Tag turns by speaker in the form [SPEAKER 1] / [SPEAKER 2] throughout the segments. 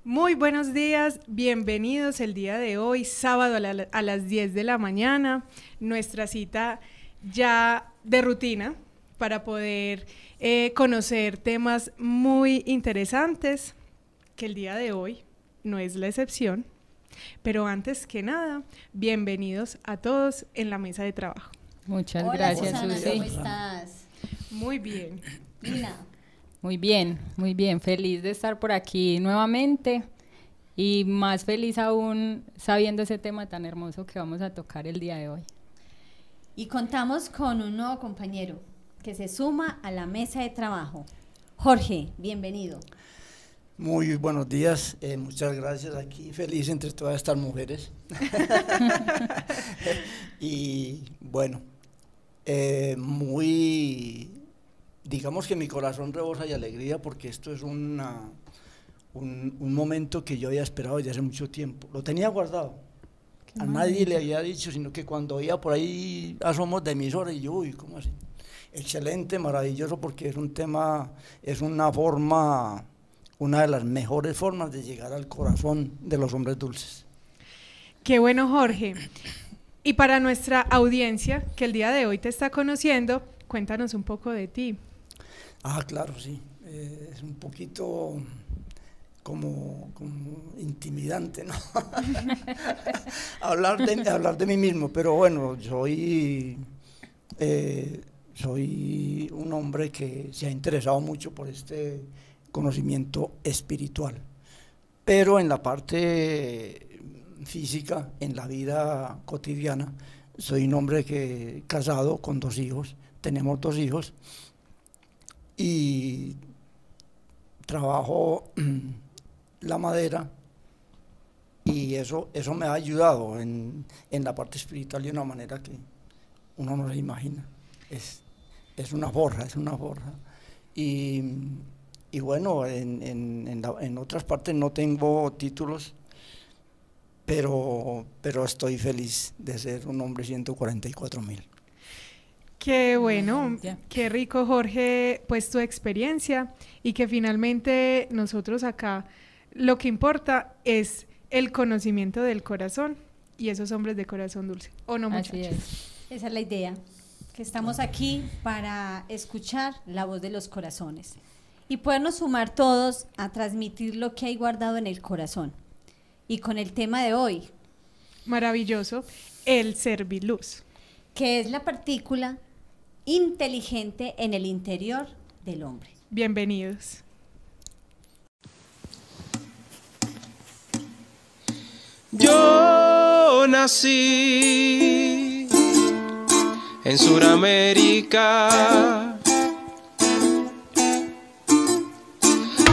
[SPEAKER 1] Muy buenos días, bienvenidos el día de hoy, sábado a las 10 de la mañana, nuestra cita ya de rutina para poder conocer temas muy interesantes, que el día de hoy no es la excepción, pero antes que nada, bienvenidos a todos en la mesa de trabajo.
[SPEAKER 2] Muchas
[SPEAKER 3] Hola,
[SPEAKER 2] gracias,
[SPEAKER 3] Susana,
[SPEAKER 2] Susi.
[SPEAKER 3] ¿cómo estás?
[SPEAKER 1] Muy bien.
[SPEAKER 3] Lina.
[SPEAKER 2] Muy bien, feliz de estar por aquí nuevamente y más feliz aún sabiendo ese tema tan hermoso que vamos a tocar el día de hoy.
[SPEAKER 3] Y contamos con un nuevo compañero que se suma a la mesa de trabajo. Jorge, bienvenido.
[SPEAKER 4] Muy buenos días, muchas gracias, aquí feliz entre todas estas mujeres. Y bueno, digamos que mi corazón rebosa de alegría porque esto es un momento que yo había esperado desde hace mucho tiempo. Lo tenía guardado, a nadie le había dicho, sino que cuando oía por ahí asomos de emisora y yo, uy, ¿cómo así? Excelente, maravilloso, porque es un tema, es una forma, una de las mejores formas de llegar al corazón de los hombres dulces.
[SPEAKER 1] Qué bueno, Jorge. Y para nuestra audiencia que el día de hoy te está conociendo, cuéntanos un poco de ti.
[SPEAKER 4] Ah, claro, sí. Es un poquito como intimidante, ¿no? hablar de mí mismo, pero bueno, soy un hombre que se ha interesado mucho por este conocimiento espiritual, pero en la parte física, en la vida cotidiana, soy un hombre que casado con 2 hijos, tenemos 2 hijos, y trabajo la madera, y eso me ha ayudado en la parte espiritual de una manera que uno no se imagina. Es una forja, y bueno, en otras partes no tengo títulos, pero estoy feliz de ser un hombre 144.000.
[SPEAKER 1] Qué bueno, qué rico, Jorge, pues tu experiencia, y que finalmente nosotros acá lo que importa es el conocimiento del corazón y esos hombres de corazón dulce, ¿o no, muchachos?
[SPEAKER 2] Así es.
[SPEAKER 3] Esa es la idea, que estamos aquí para escuchar la voz de los corazones y podernos sumar todos a transmitir lo que hay guardado en el corazón. Y con el tema de hoy,
[SPEAKER 1] Maravilloso, el serviluz.
[SPEAKER 3] que es la partícula inteligente en el interior del hombre.
[SPEAKER 1] Bienvenidos.
[SPEAKER 5] Yo nací en Suramérica,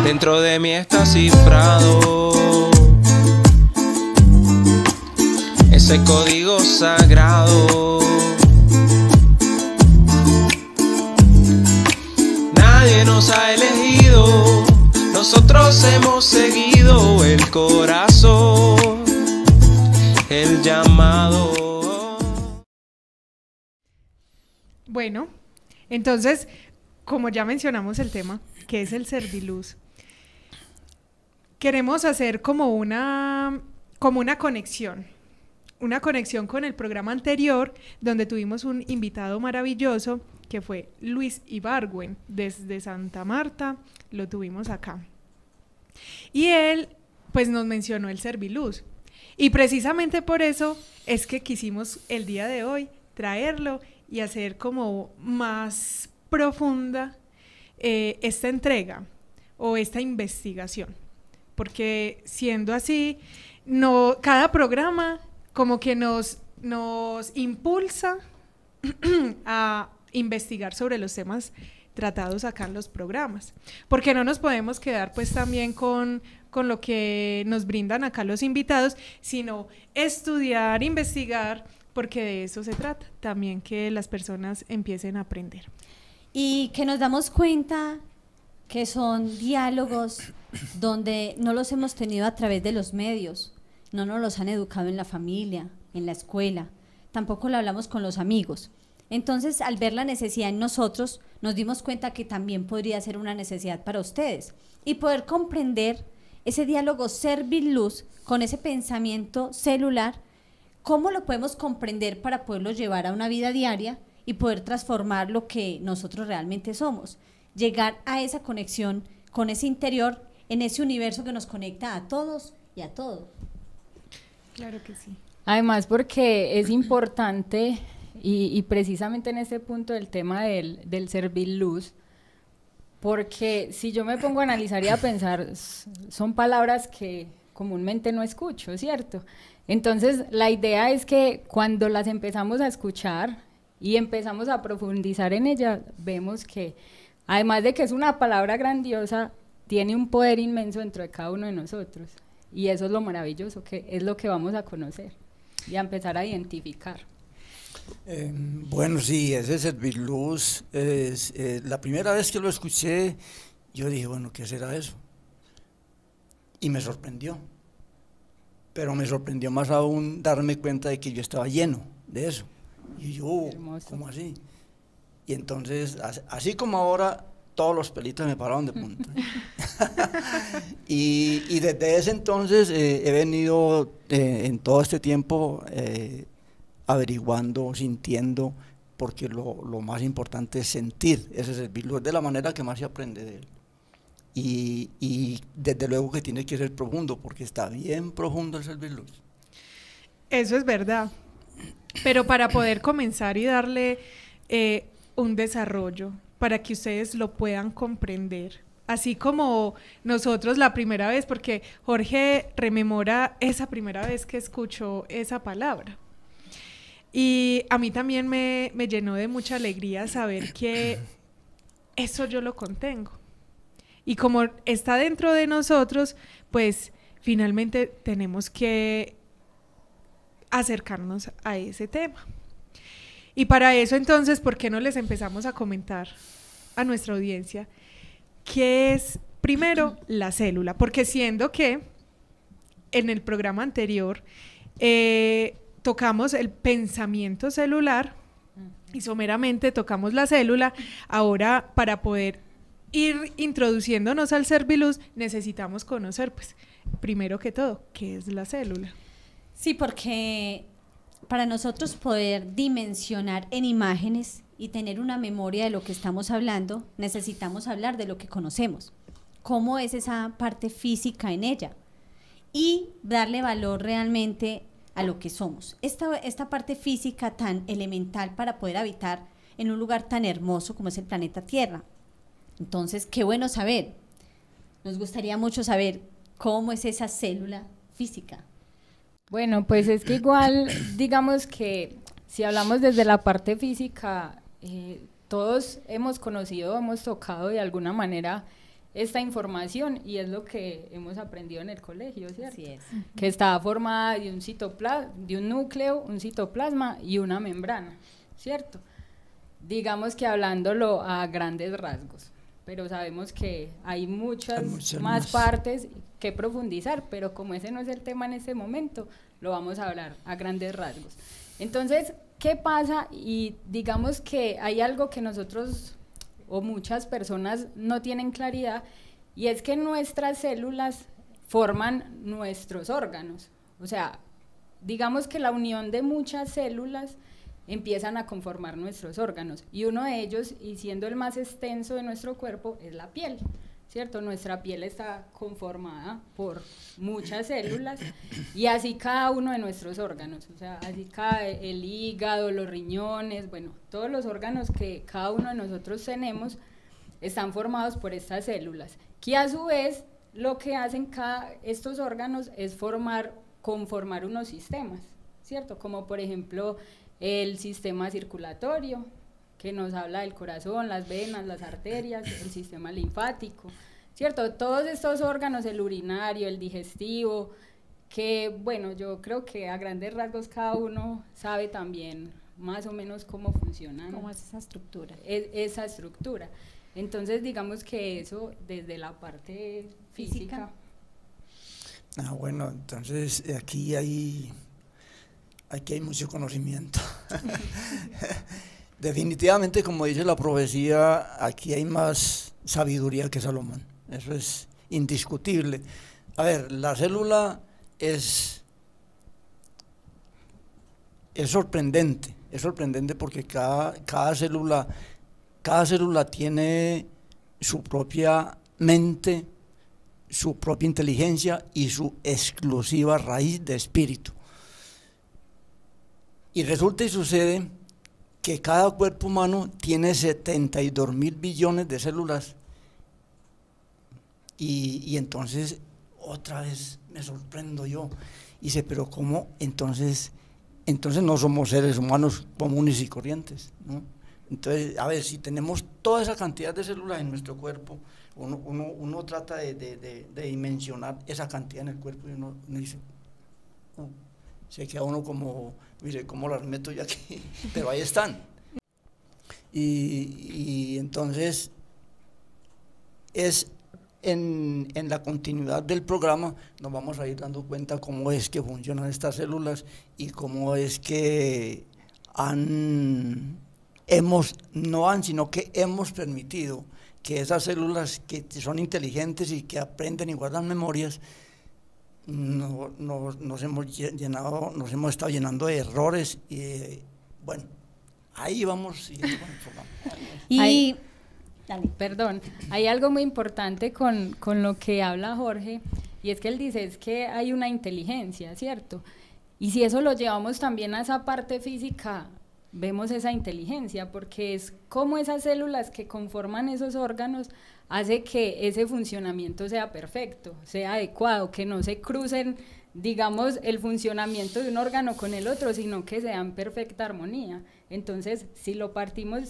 [SPEAKER 5] dentro de mí está cifrado ese código sagrado. Nadie nos ha elegido, nosotros hemos seguido el corazón, el llamado.
[SPEAKER 1] Bueno, entonces, como ya mencionamos el tema, que es el serviluz, queremos hacer como una conexión con el programa anterior, donde tuvimos un invitado maravilloso, que fue Luis Ibargüen, desde Santa Marta, lo tuvimos acá. Y él, pues, nos mencionó el serviluz. Y precisamente por eso es que quisimos el día de hoy traerlo y hacer como más profunda esta entrega o esta investigación. Porque siendo así, cada programa como que nos impulsa a investigar sobre los temas tratados acá en los programas, porque no nos podemos quedar pues también con lo que nos brindan acá los invitados, sino estudiar, investigar, porque de eso se trata, también que las personas empiecen a aprender.
[SPEAKER 3] Y que nos damos cuenta que son diálogos donde no los hemos tenido a través de los medios, no nos los han educado en la familia, en la escuela, tampoco lo hablamos con los amigos. Entonces, al ver la necesidad en nosotros, nos dimos cuenta que también podría ser una necesidad para ustedes y poder comprender ese diálogo servir-luz con ese pensamiento celular, ¿cómo lo podemos comprender para poderlo llevar a una vida diaria y poder transformar lo que nosotros realmente somos? Llegar a esa conexión con ese interior, en ese universo que nos conecta a todos y a todo.
[SPEAKER 1] Claro que sí.
[SPEAKER 2] Además, porque es importante, y precisamente en este punto del tema del servir luz, porque si yo me pongo a analizar y a pensar, son palabras que comúnmente no escucho, ¿cierto? Entonces, la idea es que cuando las empezamos a escuchar y empezamos a profundizar en ellas, vemos que, además de que es una palabra grandiosa, tiene un poder inmenso dentro de cada uno de nosotros. Y eso es lo maravilloso, que es lo que vamos a conocer y a empezar a identificar.
[SPEAKER 4] Bueno, sí, ese servir luz, la primera vez que lo escuché, yo dije, bueno, ¿qué será eso? Y me sorprendió, pero me sorprendió más aún darme cuenta de que yo estaba lleno de eso. Y yo, ¿cómo así? Y entonces, así como ahora, todos los pelitos me pararon de punta. y desde ese entonces he venido en todo este tiempo averiguando, sintiendo, porque lo más importante es sentir ese servir luz, de la manera que más se aprende de él. Y desde luego que tiene que ser profundo, porque está bien profundo el servir luz.
[SPEAKER 1] Eso es verdad. Pero para poder comenzar y darle un desarrollo, para que ustedes lo puedan comprender, así como nosotros la primera vez, porque Jorge rememora esa primera vez que escuchó esa palabra. Y a mí también me llenó de mucha alegría saber que eso yo lo contengo. Y como está dentro de nosotros, pues finalmente tenemos que acercarnos a ese tema. Y para eso entonces, ¿por qué no les empezamos a comentar a nuestra audiencia qué es primero la célula? Porque siendo que en el programa anterior tocamos el pensamiento celular y someramente tocamos la célula, ahora para poder ir introduciéndonos al serviluz necesitamos conocer, pues, primero que todo, ¿qué es la célula?
[SPEAKER 3] Sí, porque para nosotros poder dimensionar en imágenes y tener una memoria de lo que estamos hablando, necesitamos hablar de lo que conocemos, cómo es esa parte física en ella y darle valor realmente a lo que somos. Esta parte física tan elemental para poder habitar en un lugar tan hermoso como es el planeta Tierra. Entonces, qué bueno saber. Nos gustaría mucho saber cómo es esa célula física.
[SPEAKER 2] Bueno, pues es que igual, digamos que si hablamos desde la parte física, todos hemos conocido, hemos tocado de alguna manera esta información y es lo que hemos aprendido en el colegio, ¿cierto?
[SPEAKER 3] Así es.
[SPEAKER 2] Que está formada de un núcleo, un citoplasma y una membrana, ¿cierto? Digamos que hablándolo a grandes rasgos, pero sabemos que hay muchas más partes que profundizar, pero como ese no es el tema en este momento, lo vamos a hablar a grandes rasgos. Entonces, ¿qué pasa? Y digamos que hay algo que nosotros o muchas personas no tienen claridad, y es que nuestras células forman nuestros órganos. O sea, digamos que la unión de muchas células empiezan a conformar nuestros órganos, y uno de ellos, y siendo el más extenso de nuestro cuerpo, es la piel, ¿cierto? Nuestra piel está conformada por muchas células, y así cada uno de nuestros órganos, o sea, así el hígado, los riñones, bueno, todos los órganos que cada uno de nosotros tenemos están formados por estas células, que a su vez lo que hacen estos órganos es conformar unos sistemas, ¿cierto? Como por ejemplo el sistema circulatorio, que nos habla del corazón, las venas, las arterias, el sistema linfático, ¿cierto? Todos estos órganos, el urinario, el digestivo, que bueno, yo creo que a grandes rasgos cada uno sabe también más o menos cómo funcionan.
[SPEAKER 3] ¿Cómo es esa estructura?
[SPEAKER 2] Esa estructura. Entonces, digamos que eso desde la parte física.
[SPEAKER 4] Bueno, entonces aquí hay mucho conocimiento. Definitivamente, como dice la profecía, aquí hay más sabiduría que Salomón, eso es indiscutible. A ver, la célula es sorprendente porque cada célula tiene su propia mente, su propia inteligencia y su exclusiva raíz de espíritu. Y resulta y sucede que cada cuerpo humano tiene 72.000 billones de células y entonces otra vez me sorprendo yo y dice, pero ¿cómo? Entonces no somos seres humanos comunes y corrientes, ¿no? Entonces, a ver, si tenemos toda esa cantidad de células en nuestro cuerpo, uno trata de dimensionar esa cantidad en el cuerpo y uno dice, se queda uno como, mire, ¿cómo las meto yo aquí? Pero ahí están. Y entonces es en la continuidad del programa nos vamos a ir dando cuenta cómo es que funcionan estas células y cómo es que sino que hemos permitido que esas células que son inteligentes y que aprenden y guardan memorias nos hemos estado llenando de errores y bueno, ahí vamos siguiendo con el programa.
[SPEAKER 3] Y
[SPEAKER 2] Perdón, hay algo muy importante con lo que habla Jorge, y es que él dice, es que hay una inteligencia, ¿cierto? Y si eso lo llevamos también a esa parte física, vemos esa inteligencia, porque es como esas células que conforman esos órganos hace que ese funcionamiento sea perfecto, sea adecuado, que no se crucen, digamos, el funcionamiento de un órgano con el otro, sino que sea en perfecta armonía. Entonces, si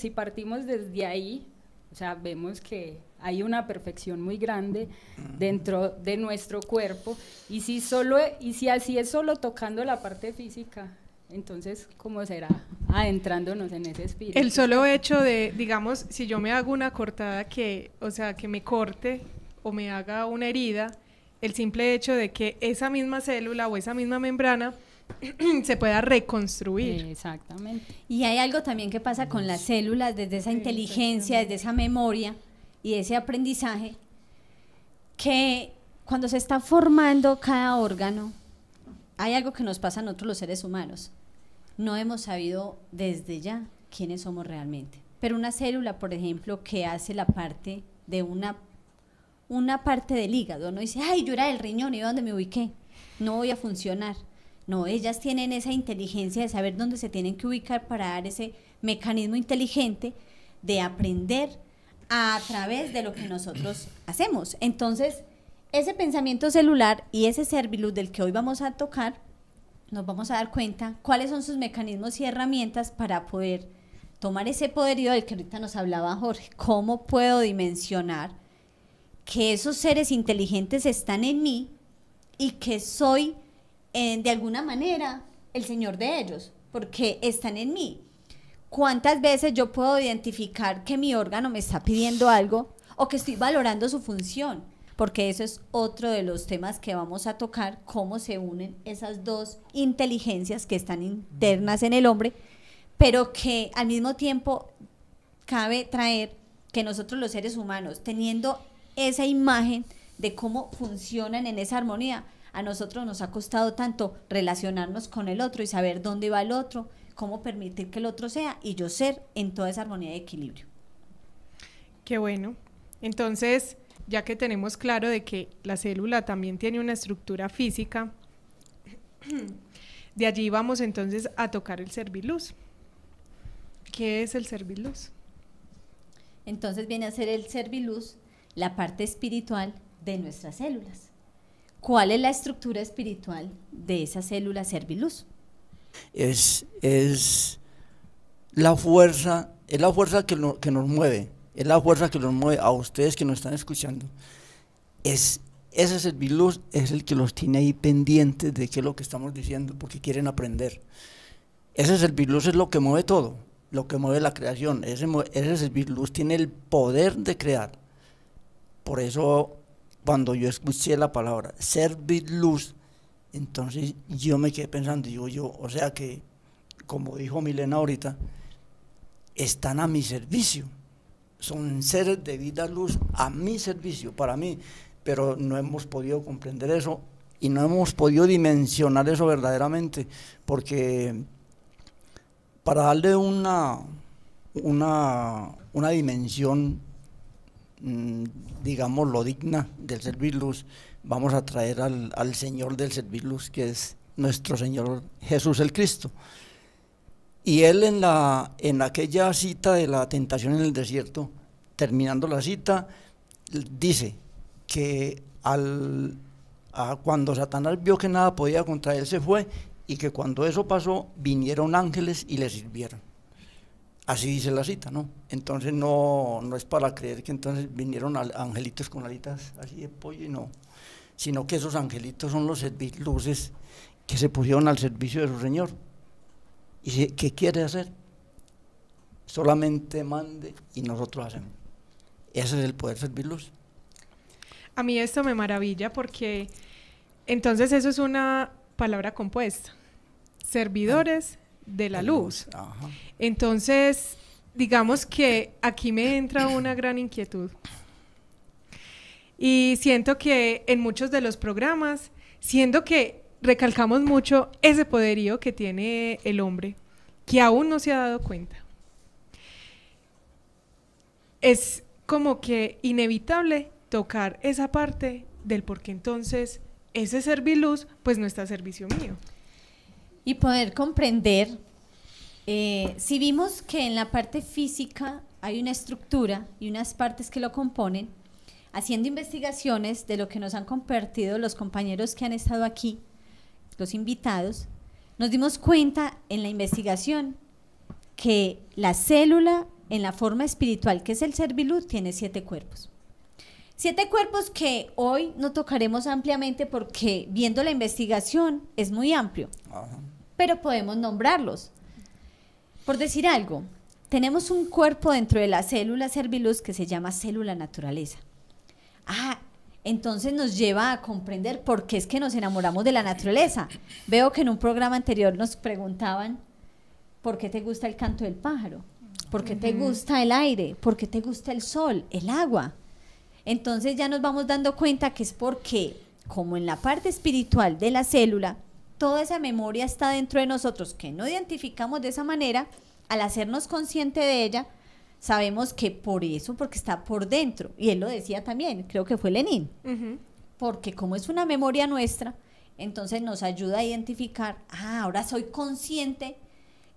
[SPEAKER 2] partimos desde ahí, o sea, vemos que hay una perfección muy grande dentro de nuestro cuerpo, y si así es solo tocando la parte física, entonces, ¿cómo será adentrándonos en ese espíritu?
[SPEAKER 1] El solo hecho de, digamos, si yo me hago una cortada que me corte o me haga una herida, el simple hecho de que esa misma célula o esa misma membrana se pueda reconstruir.
[SPEAKER 2] Exactamente.
[SPEAKER 3] Y hay algo también que pasa con las células, desde esa inteligencia, desde esa memoria y ese aprendizaje, que cuando se está formando cada órgano, hay algo que nos pasa a nosotros los seres humanos. No hemos sabido desde ya quiénes somos realmente. Pero una célula, por ejemplo, que hace la parte de una parte del hígado, no dice, ay, yo era del riñón, ¿y dónde me ubiqué? No voy a funcionar. No, ellas tienen esa inteligencia de saber dónde se tienen que ubicar para dar ese mecanismo inteligente de aprender a través de lo que nosotros hacemos. Entonces, ese pensamiento celular y ese serviluz del que hoy vamos a tocar, nos vamos a dar cuenta cuáles son sus mecanismos y herramientas para poder tomar ese poderío del que ahorita nos hablaba Jorge. ¿Cómo puedo dimensionar que esos seres inteligentes están en mí y que soy de alguna manera el señor de ellos, porque están en mí? ¿Cuántas veces yo puedo identificar que mi órgano me está pidiendo algo o que estoy valorando su función? Porque eso es otro de los temas que vamos a tocar, cómo se unen esas dos inteligencias que están internas en el hombre, pero que al mismo tiempo cabe traer que nosotros los seres humanos, teniendo esa imagen de cómo funcionan en esa armonía, a nosotros nos ha costado tanto relacionarnos con el otro y saber dónde va el otro, cómo permitir que el otro sea y yo ser en toda esa armonía y equilibrio.
[SPEAKER 1] Qué bueno. Entonces, ya que tenemos claro de que la célula también tiene una estructura física, de allí vamos entonces a tocar el serviluz. ¿Qué es el serviluz?
[SPEAKER 3] Entonces viene a ser el serviluz la parte espiritual de nuestras células. ¿Cuál es la estructura espiritual de esa célula serviluz?
[SPEAKER 4] Es la fuerza que nos mueve, es la fuerza que nos mueve a ustedes que nos están escuchando. Ese serviluz es el que los tiene ahí pendientes de qué es lo que estamos diciendo, porque quieren aprender. Ese serviluz es lo que mueve todo, lo que mueve la creación. Ese serviluz tiene el poder de crear. Por eso, cuando yo escuché la palabra serviluz, entonces yo me quedé pensando, o sea que, como dijo Milena ahorita, están a mi servicio, son seres de vida luz a mi servicio, para mí, pero no hemos podido comprender eso y no hemos podido dimensionar eso verdaderamente, porque para darle una dimensión, digámoslo, digna del Serviluz, vamos a traer al Señor del Serviluz, que es nuestro Señor Jesús el Cristo. Y él en aquella cita de la tentación en el desierto, terminando la cita, dice que cuando Satanás vio que nada podía contra él, se fue, y que cuando eso pasó, vinieron ángeles y le sirvieron. Así dice la cita, ¿no? Entonces no es para creer que entonces vinieron angelitos con alitas así de pollo, y no, sino que esos angelitos son los servidluces que se pusieron al servicio de su Señor. ¿Y qué quiere hacer? Solamente mande y nosotros hacemos. Ese es el poder servirluz.
[SPEAKER 1] A mí esto me maravilla porque entonces eso es una palabra compuesta. Servidores de la luz.
[SPEAKER 4] Ajá.
[SPEAKER 1] Entonces, digamos que aquí me entra una gran inquietud. Y siento que en muchos de los programas, siendo que recalcamos mucho ese poderío que tiene el hombre, que aún no se ha dado cuenta. Es como que inevitable tocar esa parte del por qué entonces ese serviluz pues no está a servicio mío.
[SPEAKER 3] Y poder comprender, si vimos que en la parte física hay una estructura y unas partes que lo componen, haciendo investigaciones de lo que nos han compartido los compañeros que han estado aquí, los invitados, nos dimos cuenta en la investigación que la célula en la forma espiritual, que es el serviluz, tiene 7 cuerpos. 7 cuerpos que hoy no tocaremos ampliamente porque viendo la investigación es muy amplio.
[SPEAKER 4] Ajá.
[SPEAKER 3] Pero podemos nombrarlos. Por decir algo, tenemos un cuerpo dentro de la célula serviluz que se llama célula naturaleza. Entonces nos lleva a comprender por qué es que nos enamoramos de la naturaleza. Veo que en un programa anterior nos preguntaban ¿por qué te gusta el canto del pájaro? ¿Por qué te gusta el aire? ¿Por qué te gusta el sol, el agua? Entonces ya nos vamos dando cuenta que es porque, como en la parte espiritual de la célula, toda esa memoria está dentro de nosotros, que no identificamos de esa manera, al hacernos consciente de ella, sabemos que por eso, porque está por dentro, y él lo decía también, creo que fue Lenin, porque como es una memoria nuestra, entonces nos ayuda a identificar, ahora soy consciente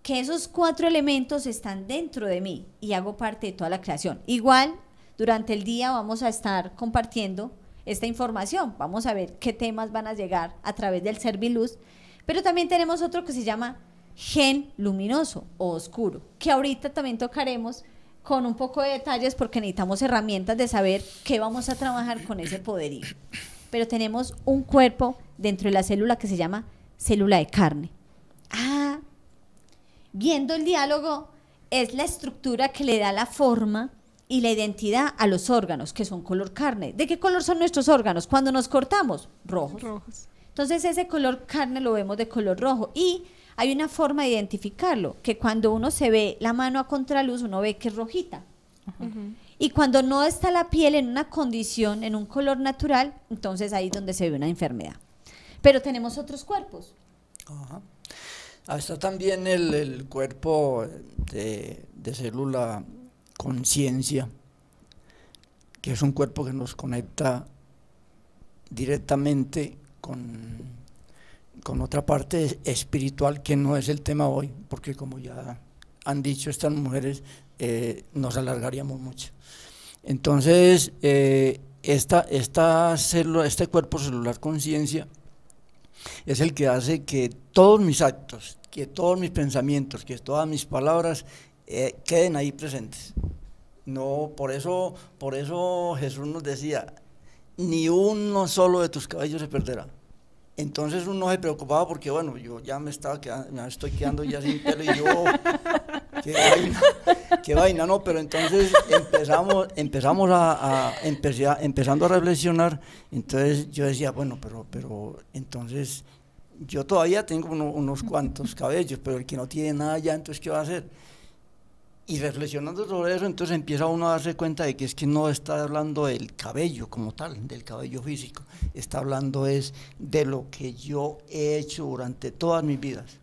[SPEAKER 3] que esos 4 elementos están dentro de mí y hago parte de toda la creación. Igual, durante el día vamos a estar compartiendo esta información, vamos a ver qué temas van a llegar a través del serviluz, pero también tenemos otro que se llama gen luminoso o oscuro, que ahorita también tocaremos con un poco de detalles porque necesitamos herramientas de saber qué vamos a trabajar con ese poderío. Pero tenemos un cuerpo dentro de la célula que se llama célula de carne. Viendo el diálogo, es la estructura que le da la forma y la identidad a los órganos, que son color carne. ¿De qué color son nuestros órganos? Cuando nos cortamos, rojos. Entonces ese color carne lo vemos de color rojo y hay una forma de identificarlo, que cuando uno se ve la mano a contraluz, uno ve que es rojita. Y cuando no está la piel en una condición, en un color natural, entonces ahí es donde se ve una enfermedad. Pero tenemos otros cuerpos.
[SPEAKER 4] Ajá. Está también el cuerpo de célula conciencia, que es un cuerpo que nos conecta directamente con otra parte espiritual que no es el tema hoy, porque como ya han dicho estas mujeres, nos alargaríamos mucho. Entonces, esta célula, este cuerpo celular conciencia es el que hace que todos mis actos, que todos mis pensamientos, que todas mis palabras queden ahí presentes. No, por eso Jesús nos decía, ni uno solo de tus cabellos se perderá. Entonces uno se preocupaba porque, bueno, yo ya me estoy quedando ya sin pelo y yo, qué vaina, no, pero entonces empezando a reflexionar, entonces yo decía, bueno, pero entonces yo todavía tengo unos cuantos cabellos, pero el que no tiene nada ya, entonces ¿qué va a hacer? Y reflexionando sobre eso, entonces empieza uno a darse cuenta de que es que no está hablando del cabello como tal, del cabello físico, está hablando es de lo que yo he hecho durante todas mis vidas.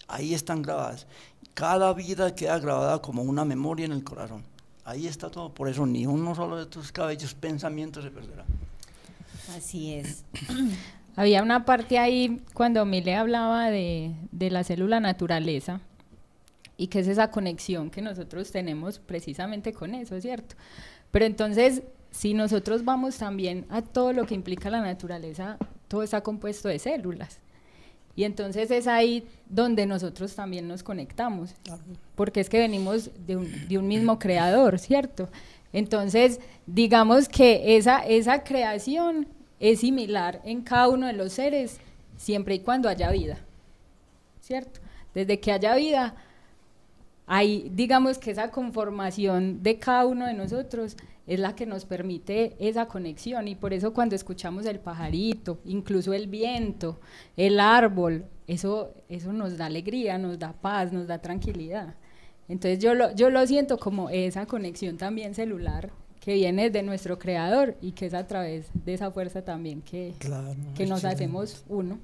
[SPEAKER 4] Ahí están grabadas. Cada vida queda grabada como una memoria en el corazón. Ahí está todo, por eso ni uno solo de tus cabellos pensamientos se perderá.
[SPEAKER 3] Así es.
[SPEAKER 2] Había una parte ahí cuando Mile hablaba de la célula naturaleza, y que es esa conexión que nosotros tenemos precisamente con eso, ¿cierto? Pero entonces, si nosotros vamos también a todo lo que implica la naturaleza, todo está compuesto de células. Y entonces es ahí donde nosotros también nos conectamos, porque es que venimos de un mismo creador, ¿cierto? Entonces, digamos que esa creación es similar en cada uno de los seres, siempre y cuando haya vida, ¿cierto? Desde que haya vida, hay, digamos que esa conformación de cada uno de nosotros es la que nos permite esa conexión, y por eso cuando escuchamos el pajarito, incluso el viento, el árbol, eso nos da alegría, nos da paz, nos da tranquilidad. Entonces yo lo siento como esa conexión también celular que viene de nuestro creador, y que es a través de esa fuerza también que nos hacemos uno.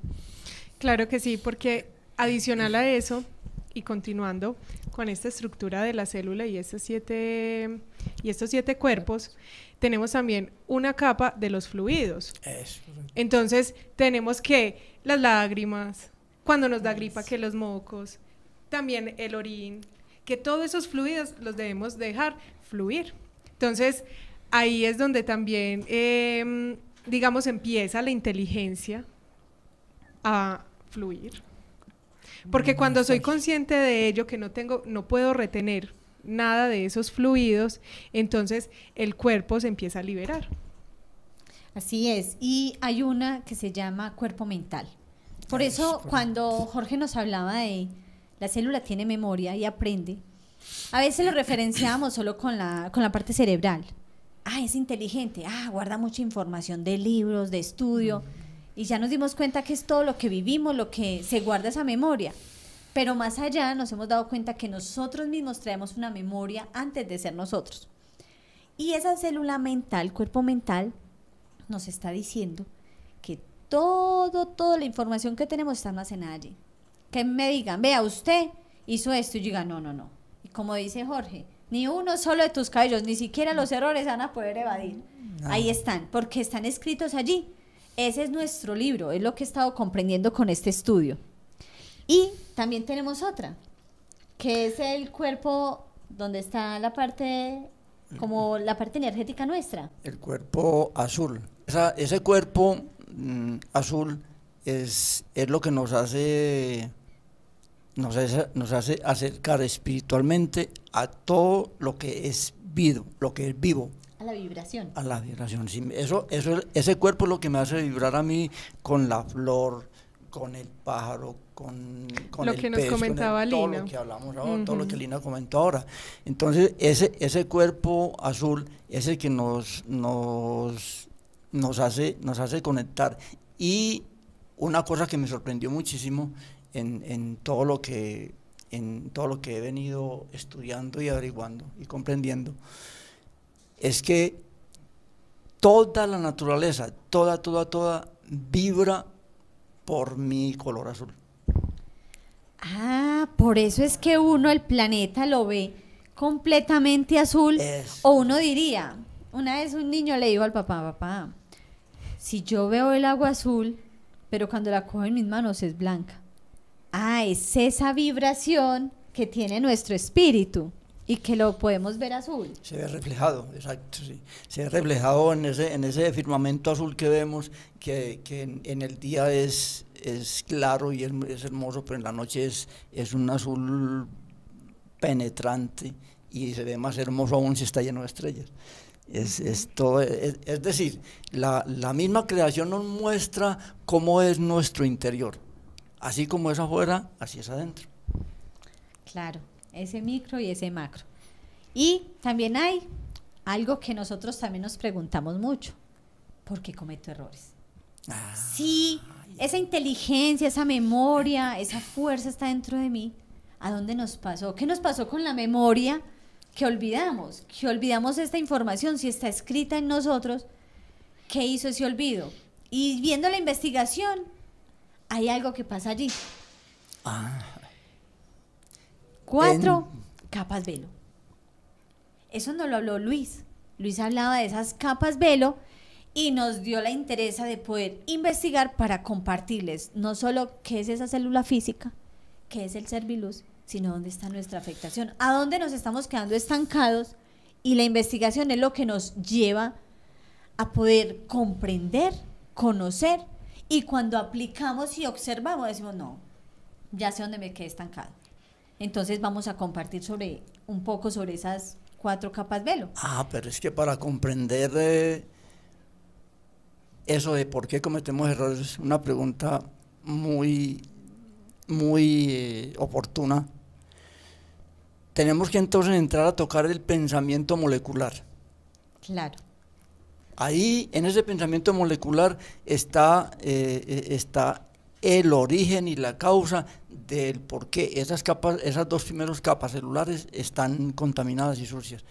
[SPEAKER 1] Claro que sí, porque adicional a eso, y continuando con esta estructura de la célula y estos siete cuerpos, tenemos también una capa de los fluidos. Entonces tenemos que las lágrimas, cuando nos da gripa, que los mocos, también el orín, que todos esos fluidos los debemos dejar fluir. Entonces ahí es donde también digamos empieza la inteligencia a fluir. Porque cuando soy consciente de ello, que no puedo retener nada de esos fluidos, entonces el cuerpo se empieza a liberar.
[SPEAKER 3] Así es, y hay una que se llama cuerpo mental. Por eso cuando Jorge nos hablaba de la célula tiene memoria y aprende, a veces lo referenciamos solo con la parte cerebral. Es inteligente, guarda mucha información de libros, de estudio, y ya nos dimos cuenta que es todo lo que vivimos, lo que se guarda esa memoria. Pero más allá nos hemos dado cuenta que nosotros mismos traemos una memoria antes de ser nosotros. Y esa célula mental, cuerpo mental, nos está diciendo que toda la información que tenemos está almacenada allí. Que me digan, vea, usted hizo esto, y yo diga, no. Y como dice Jorge, ni uno solo de tus cabellos, ni siquiera los errores van a poder evadir. Ahí están, porque están escritos allí. Ese es nuestro libro, es lo que he estado comprendiendo con este estudio. Y también tenemos otra, que es el cuerpo donde está la parte, como la parte energética nuestra.
[SPEAKER 4] El cuerpo azul. Ese cuerpo azul es lo que nos hace acercar espiritualmente a todo lo que es vivo.
[SPEAKER 3] A la vibración.
[SPEAKER 4] A la vibración, sí. Ese cuerpo es lo que me hace vibrar a mí con la flor, con el pájaro, con
[SPEAKER 1] lo
[SPEAKER 4] el
[SPEAKER 1] que nos
[SPEAKER 4] pez,
[SPEAKER 1] comentaba
[SPEAKER 4] todo
[SPEAKER 1] Lina.
[SPEAKER 4] lo que hablamos ahora, todo lo que Lina comentó ahora. Entonces, ese cuerpo azul es el que nos hace conectar. Y una cosa que me sorprendió muchísimo en todo lo que he venido estudiando y averiguando y comprendiendo, es que toda la naturaleza, toda vibra por mi color azul.
[SPEAKER 3] Por eso es que uno el planeta lo ve completamente azul. O uno diría, una vez un niño le dijo al papá, si yo veo el agua azul, pero cuando la cojo en mis manos es blanca. Es esa vibración que tiene nuestro espíritu y que lo podemos ver azul.
[SPEAKER 4] Se ve reflejado, exacto, sí. Se ve reflejado en ese firmamento azul que vemos, que en el día es claro y es hermoso, pero en la noche es un azul penetrante y se ve más hermoso aún si está lleno de estrellas. Es decir, la misma creación nos muestra cómo es nuestro interior. Así como es afuera, así es adentro.
[SPEAKER 3] Claro, ese micro y ese macro. Y también hay algo que nosotros también nos preguntamos mucho: ¿por qué cometo errores? Sí, esa inteligencia, esa memoria, esa fuerza está dentro de mí. ¿A dónde nos pasó? ¿Qué nos pasó con la memoria? Que olvidamos esta información, si está escrita en nosotros, ¿qué hizo ese olvido? Y viendo la investigación, hay algo que pasa allí. 4 capas velo. Eso nos lo habló Luis. Luis hablaba de esas capas velo y nos dio la interesa de poder investigar para compartirles no solo qué es esa célula física, qué es el serviluz, sino dónde está nuestra afectación, a dónde nos estamos quedando estancados, y la investigación es lo que nos lleva a poder comprender, conocer, y cuando aplicamos y observamos decimos, no, ya sé dónde me quedé estancado. Entonces vamos a compartir un poco sobre esas 4 capas velo.
[SPEAKER 4] Pero es que para comprender eso de por qué cometemos errores, una pregunta muy oportuna. Tenemos que entonces entrar a tocar el pensamiento molecular.
[SPEAKER 3] Claro.
[SPEAKER 4] Ahí, en ese pensamiento molecular, está el origen y la causa del por qué esas 2 primeras capas celulares están contaminadas y sucias.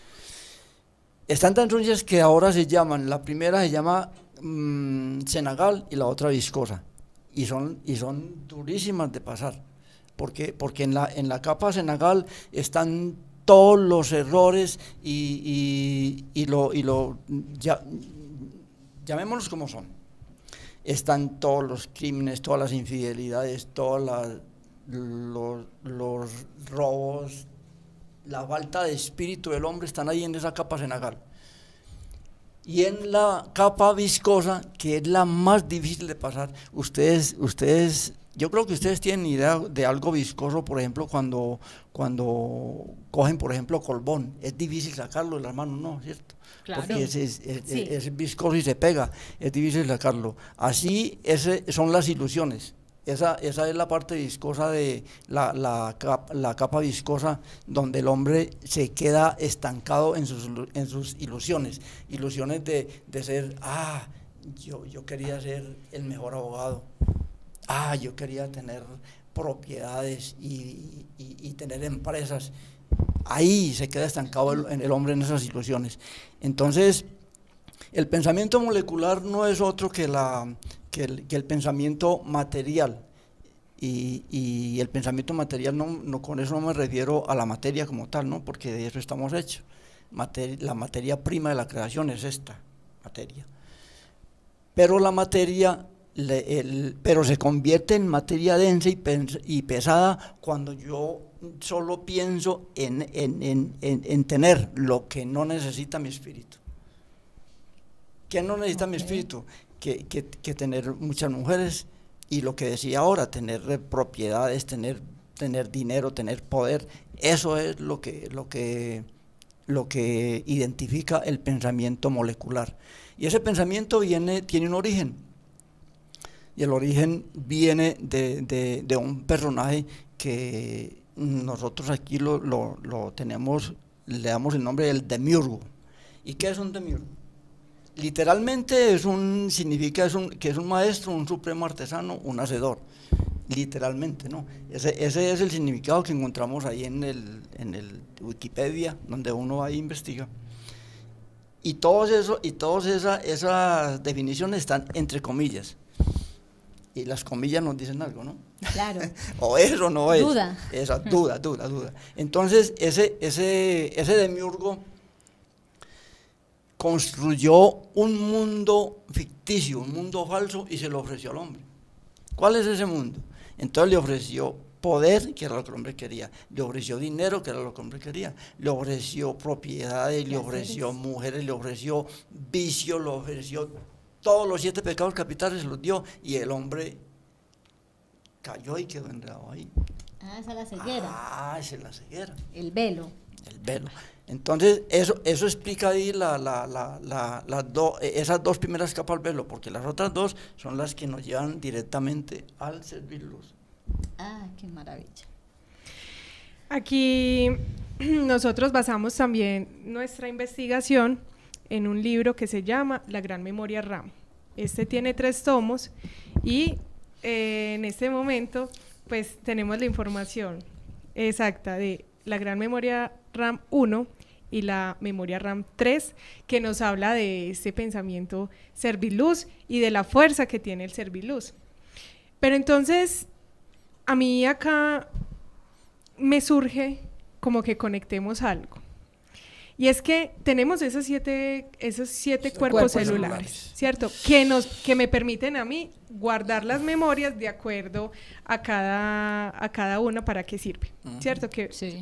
[SPEAKER 4] Están tan sucias que ahora la primera se llama cenagal y la otra viscosa, y son durísimas de pasar, porque en la capa cenagal están todos los errores llamémoslos como son. Están todos los crímenes, todas las infidelidades, todos los robos, la falta de espíritu del hombre, están ahí en esa capa cenagal. Y en la capa viscosa, que es la más difícil de pasar, ustedes, yo creo que ustedes tienen idea de algo viscoso, por ejemplo, cuando cogen, por ejemplo, colbón, es difícil sacarlo de las manos, ¿no? ¿Cierto?
[SPEAKER 2] Claro.
[SPEAKER 4] Porque es viscoso y se pega, es difícil sacarlo. Así son las ilusiones. Esa es la parte viscosa de la capa viscosa, donde el hombre se queda estancado en sus ilusiones de ser, yo quería ser el mejor abogado, yo quería tener propiedades y tener empresas. Ahí se queda estancado el hombre en esas ilusiones. Entonces, el pensamiento molecular no es otro que el pensamiento material, y el pensamiento material, no con eso no me refiero a la materia como tal, ¿no? Porque de eso estamos hechos. La materia prima de la creación es esta materia, pero la materia pero se convierte en materia densa y pesada cuando yo solo pienso en tener lo que no necesita mi espíritu. ¿Qué no necesita mi espíritu? Que tener muchas mujeres, y lo que decía ahora, tener propiedades, tener dinero, tener poder. Eso es lo que identifica el pensamiento molecular. Y ese pensamiento tiene un origen, y el origen viene de un personaje que nosotros aquí lo tenemos, le damos el nombre del demiurgo. ¿Y qué es un demiurgo? Literalmente significa que es un maestro, un supremo artesano, un hacedor, literalmente, ¿no? Ese es el significado que encontramos ahí en el Wikipedia, donde uno va e investiga. Y todas esas definiciones están entre comillas. Y las comillas nos dicen algo, ¿no?
[SPEAKER 3] Claro.
[SPEAKER 4] O eso no es.
[SPEAKER 3] Duda.
[SPEAKER 4] Esa duda. Entonces, ese demiurgo construyó un mundo ficticio, un mundo falso, y se lo ofreció al hombre. ¿Cuál es ese mundo? Entonces le ofreció poder, que era lo que el hombre quería, le ofreció dinero, que era lo que el hombre quería, le ofreció propiedades, le ofreció mujeres, le ofreció vicio, le ofreció todos los 7 pecados capitales, los dio, y el hombre cayó y quedó enredado ahí.
[SPEAKER 3] Esa es la ceguera.
[SPEAKER 4] Esa es la ceguera.
[SPEAKER 3] El velo.
[SPEAKER 4] El velo. Entonces, eso explica ahí esas 2 primeras capas del velo, porque las otras 2 son las que nos llevan directamente al servir luz.
[SPEAKER 3] Qué maravilla.
[SPEAKER 1] Aquí nosotros basamos también nuestra investigación en un libro que se llama La Gran Memoria RAM. Este tiene 3 tomos y en este momento pues tenemos la información exacta de la gran memoria RAM 1 y la memoria RAM 3, que nos habla de este pensamiento serviluz y de la fuerza que tiene el serviluz. Pero entonces, a mí acá me surge como que conectemos algo. Y es que tenemos esos siete cuerpos celulares, ¿cierto? Que me permiten a mí guardar las memorias de acuerdo a cada una para qué sirve, ¿cierto? Que
[SPEAKER 2] Sí.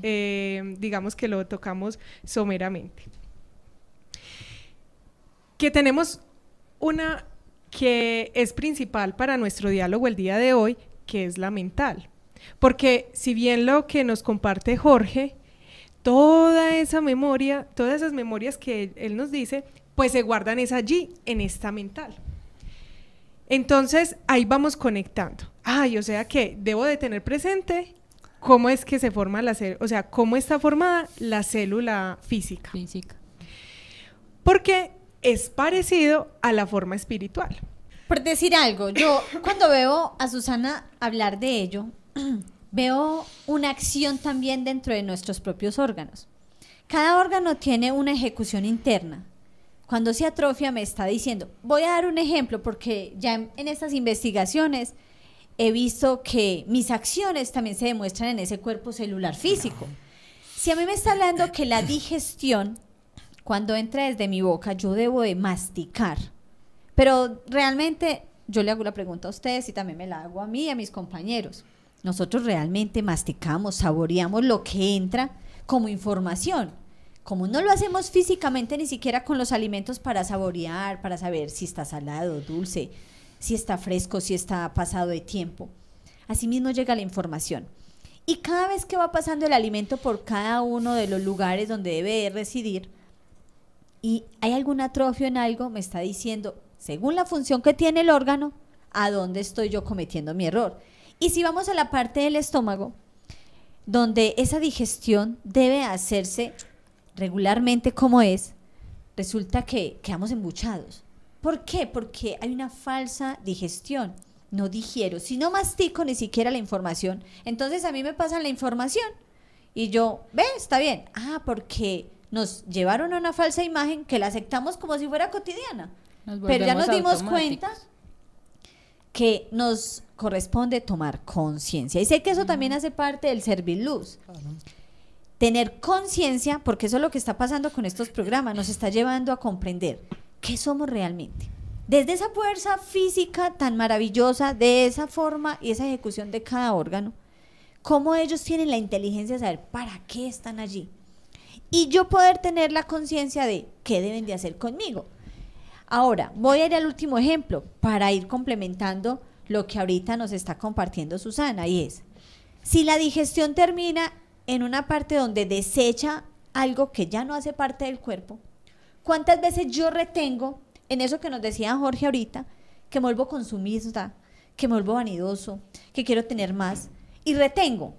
[SPEAKER 1] digamos que lo tocamos someramente. Que tenemos una que es principal para nuestro diálogo el día de hoy, que es la mental. Porque si bien lo que nos comparte Jorge, toda esa memoria, todas esas memorias que él nos dice, pues se guardan es allí, en esta mental. Entonces, ahí vamos conectando. Ay, o sea que debo de tener presente cómo es que se forma la célula, o sea, cómo está formada la célula física.
[SPEAKER 2] Física.
[SPEAKER 1] Porque es parecido a la forma espiritual.
[SPEAKER 3] Por decir algo, yo cuando veo a Susana hablar de ello, veo una acción también dentro de nuestros propios órganos. Cada órgano tiene una ejecución interna. Cuando se atrofia me está diciendo, voy a dar un ejemplo porque ya en estas investigaciones he visto que mis acciones también se demuestran en ese cuerpo celular físico. Si a mí me está hablando que la digestión, cuando entra desde mi boca, yo debo de masticar, pero realmente yo le hago la pregunta a ustedes y también me la hago a mí y a mis compañeros. Nosotros realmente masticamos, saboreamos lo que entra como información. Como no lo hacemos físicamente ni siquiera con los alimentos para saborear, para saber si está salado, dulce, si está fresco, si está pasado de tiempo. Asimismo llega la información. Y cada vez que va pasando el alimento por cada uno de los lugares donde debe residir y hay alguna atrofia en algo, me está diciendo, según la función que tiene el órgano, a dónde estoy yo cometiendo mi error. Y si vamos a la parte del estómago, donde esa digestión debe hacerse regularmente como es, resulta que quedamos embuchados. ¿Por qué? Porque hay una falsa digestión. No digiero, si no mastico ni siquiera la información, entonces a mí me pasan la información y yo, ve, está bien. Ah, porque nos llevaron a una falsa imagen que la aceptamos como si fuera cotidiana. Pero ya nos dimos cuenta que nos corresponde tomar conciencia. Y sé que eso también hace parte del serviluz. Tener conciencia, porque eso es lo que está pasando con estos programas, nos está llevando a comprender qué somos realmente. Desde esa fuerza física tan maravillosa, de esa forma y esa ejecución de cada órgano, cómo ellos tienen la inteligencia de saber para qué están allí. Y yo poder tener la conciencia de qué deben de hacer conmigo. Ahora, voy a ir al último ejemplo para ir complementando lo que ahorita nos está compartiendo Susana, y es, si la digestión termina en una parte donde desecha algo que ya no hace parte del cuerpo, ¿cuántas veces yo retengo en eso que nos decía Jorge ahorita, que me vuelvo consumista, que me vuelvo vanidoso, que quiero tener más, y retengo,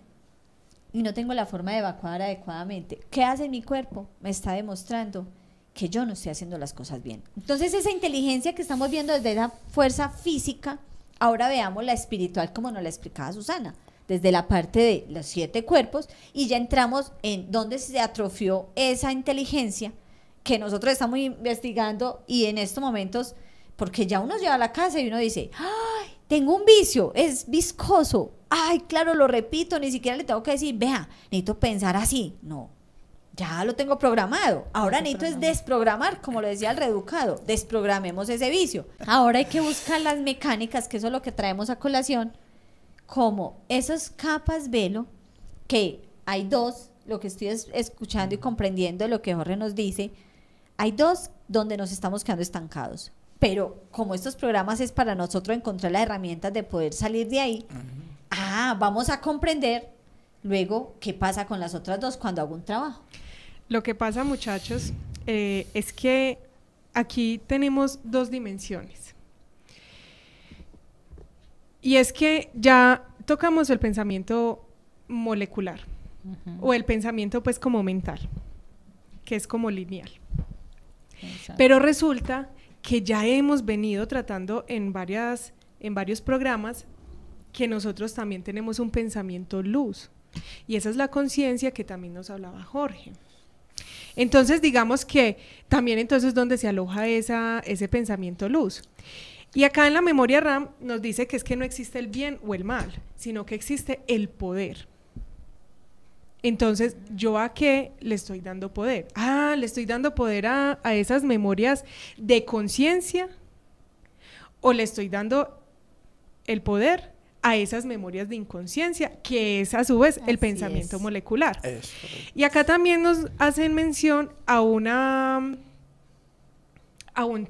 [SPEAKER 3] y no tengo la forma de evacuar adecuadamente? ¿Qué hace mi cuerpo? Me está demostrando que yo no estoy haciendo las cosas bien. Entonces esa inteligencia que estamos viendo desde la fuerza física, ahora veamos la espiritual como nos la explicaba Susana, desde la parte de los 7 cuerpos, y ya entramos en dónde se atrofió esa inteligencia que nosotros estamos investigando, y en estos momentos, porque ya uno llega a la casa y uno dice, ¡ay! Tengo un vicio, es viscoso. Ay, claro, lo repito, ni siquiera le tengo que decir, vea, necesito pensar así. No, ya lo tengo programado. Ahora necesito es desprogramar, como lo decía el reeducado, desprogramemos ese vicio. Ahora hay que buscar las mecánicas, que eso es lo que traemos a colación, como esas capas velo, que hay dos, lo que estoy escuchando y comprendiendo de lo que Jorge nos dice, hay dos donde nos estamos quedando estancados. Pero como estos programas es para nosotros encontrar las herramientas de poder salir de ahí, vamos a comprender luego qué pasa con las otras dos cuando hago un trabajo.
[SPEAKER 1] Lo que pasa, muchachos, es que aquí tenemos 2 dimensiones. Y es que ya tocamos el pensamiento molecular, o el pensamiento pues como mental, que es como lineal.
[SPEAKER 2] Exacto.
[SPEAKER 1] Pero resulta que ya hemos venido tratando en varios programas que nosotros también tenemos un pensamiento luz, Y esa es la conciencia que también nos hablaba Jorge. Entonces, digamos que también entonces donde se aloja ese pensamiento luz. Y acá en la memoria RAM nos dice que es que no existe el bien o el mal, sino que existe el poder. Entonces, ¿yo a qué le estoy dando poder? Le estoy dando poder a esas memorias de conciencia, o le estoy dando el poder a esas memorias de inconsciencia, que es a su vez el pensamiento molecular. Y acá también nos hacen mención a un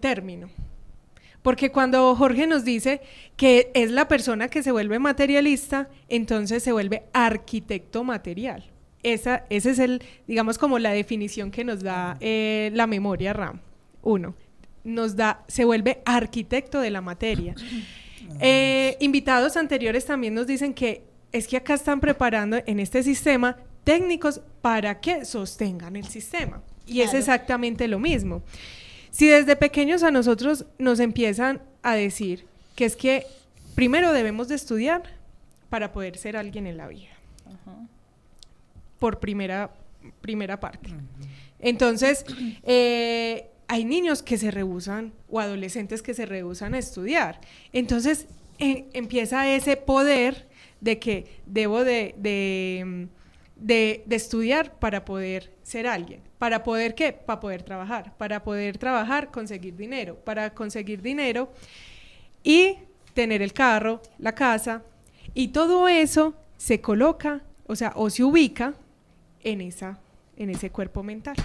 [SPEAKER 1] término, porque cuando Jorge nos dice que es la persona que se vuelve materialista, entonces se vuelve arquitecto material. Ese es digamos como la definición que nos da la memoria RAM. Se vuelve arquitecto de la materia. Invitados anteriores también nos dicen que es que acá están preparando en este sistema técnicos para que sostengan el sistema. Y es exactamente lo mismo. Si desde pequeños a nosotros nos empiezan a decir que es que primero debemos de estudiar para poder ser alguien en la vida. Por primera parte. Entonces, hay niños que se rehúsan o adolescentes que se rehúsan a estudiar. Entonces, empieza ese poder de que debo de estudiar para poder ser alguien. ¿Para poder qué? Para poder trabajar. Para poder trabajar, conseguir dinero. Para conseguir dinero y tener el carro, la casa, y todo eso se coloca, o se ubica en ese cuerpo mental.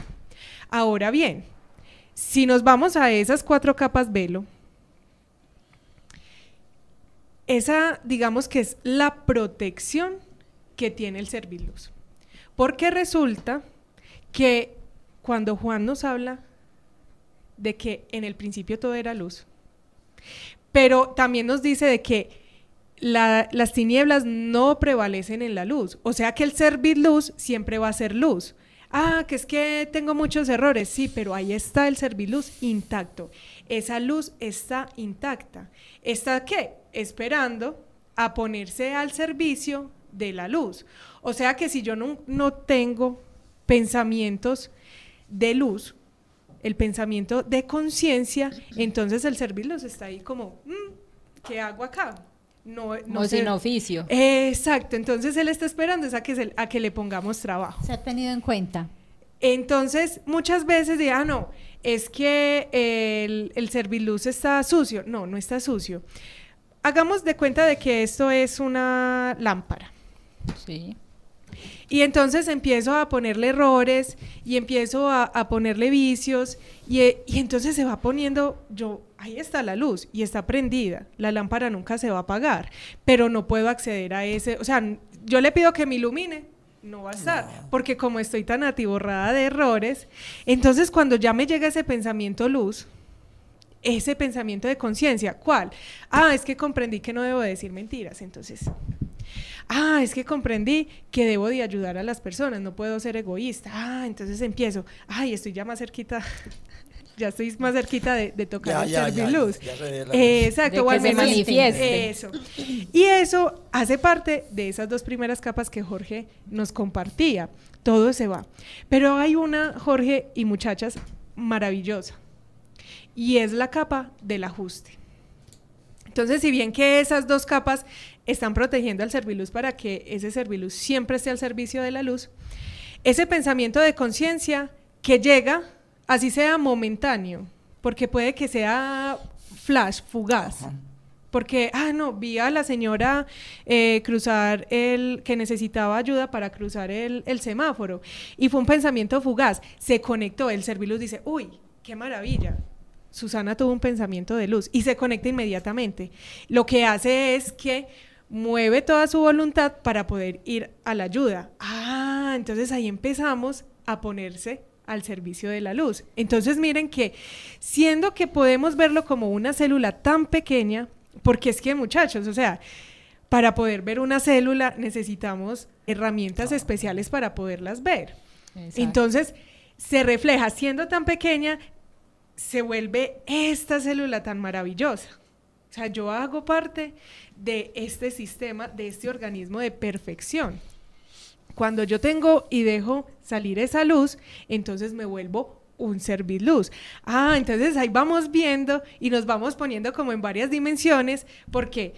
[SPEAKER 1] Ahora bien, si nos vamos a esas 4 capas velo, esa digamos que es la protección que tiene el serviluz. Porque resulta que cuando Juan nos habla de que en el principio todo era luz, pero también nos dice de que las tinieblas no prevalecen en la luz, o sea que el serviluz siempre va a ser luz. Que es que tengo muchos errores, sí, pero ahí está el serviluz intacto, esa luz está intacta. ¿Está qué? Esperando a ponerse al servicio de la luz. O sea que si yo no tengo pensamientos de luz, el pensamiento de conciencia, entonces el serviluz está ahí como, ¿qué hago acá? No
[SPEAKER 2] sin oficio.
[SPEAKER 1] Exacto, entonces él está esperando es a que le pongamos trabajo.
[SPEAKER 3] Ser tenido en cuenta.
[SPEAKER 1] Entonces, muchas veces dirán, no, es que el serviluz está sucio. No está sucio. Hagamos de cuenta de que esto es una lámpara.
[SPEAKER 2] Sí.
[SPEAKER 1] Y entonces empiezo a ponerle errores y empiezo a ponerle vicios y entonces se va poniendo, ahí está la luz y está prendida, la lámpara nunca se va a apagar, pero no puedo acceder a ese, o sea, yo le pido que me ilumine, no va a estar, porque como estoy tan atiborrada de errores, entonces cuando ya me llega ese pensamiento luz, ese pensamiento de conciencia, ¿cuál? Es que comprendí que no debo decir mentiras, entonces... es que comprendí que debo de ayudar a las personas, no puedo ser egoísta. Entonces empiezo, estoy ya más cerquita, ya estoy más cerquita de tocar el serviluz. Exacto,
[SPEAKER 2] de que se manifieste.
[SPEAKER 1] Eso. Y eso hace parte de esas 2 primeras capas que Jorge nos compartía. Todo se va. Pero hay una, Jorge y muchachas, maravillosa. Y es la capa del ajuste. Entonces, si bien que esas 2 capas están protegiendo al serviluz para que ese serviluz siempre esté al servicio de la luz, ese pensamiento de conciencia que llega, así sea momentáneo, porque puede que sea flash, fugaz, porque, vi a la señora cruzar que necesitaba ayuda para cruzar el semáforo, y fue un pensamiento fugaz, se conectó, el serviluz dice, uy, qué maravilla, Susana tuvo un pensamiento de luz, y se conecta inmediatamente. Lo que hace es que mueve toda su voluntad para poder ir a la ayuda. Entonces ahí empezamos a ponerse al servicio de la luz. Entonces miren que, siendo que podemos verlo como una célula tan pequeña, porque es que muchachos, o sea, para poder ver una célula necesitamos herramientas especiales para poderlas ver. Exacto. Entonces se refleja, siendo tan pequeña, se vuelve esta célula tan maravillosa. O sea, yo hago parte de este sistema, de este organismo de perfección. Cuando yo tengo y dejo salir esa luz, entonces me vuelvo un serviluz. Ah, entonces ahí vamos viendo y nos vamos poniendo como en varias dimensiones, porque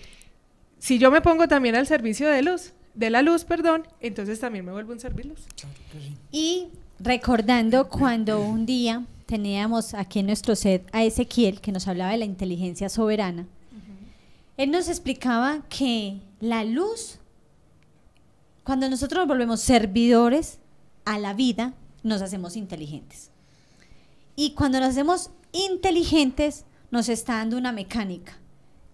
[SPEAKER 1] si yo me pongo también al servicio de la luz, perdón, entonces también me vuelvo un serviluz.
[SPEAKER 4] Claro que sí.
[SPEAKER 3] Y recordando cuando un día teníamos aquí en nuestro set a Ezequiel, que nos hablaba de la inteligencia soberana, él nos explicaba que la luz, cuando nosotros nos volvemos servidores a la vida, nos hacemos inteligentes. Y cuando nos hacemos inteligentes, nos está dando una mecánica,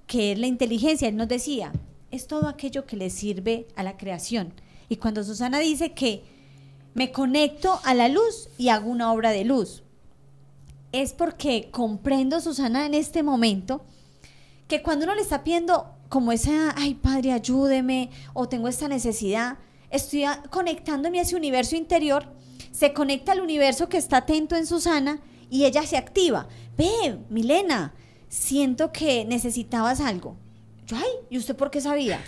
[SPEAKER 3] que es la inteligencia. Él nos decía, es todo aquello que le sirve a la creación. Y cuando Susana dice que me conecto a la luz y hago una obra de luz, es porque comprendo, Susana, en este momento, que cuando uno le está pidiendo como esa, ay Padre, ayúdeme, o tengo esta necesidad, estoy conectándome a ese universo interior, se conecta al universo que está atento en Susana y ella se activa. Ve, Milena, siento que necesitabas algo. Yo, ay, ¿y usted por qué sabía?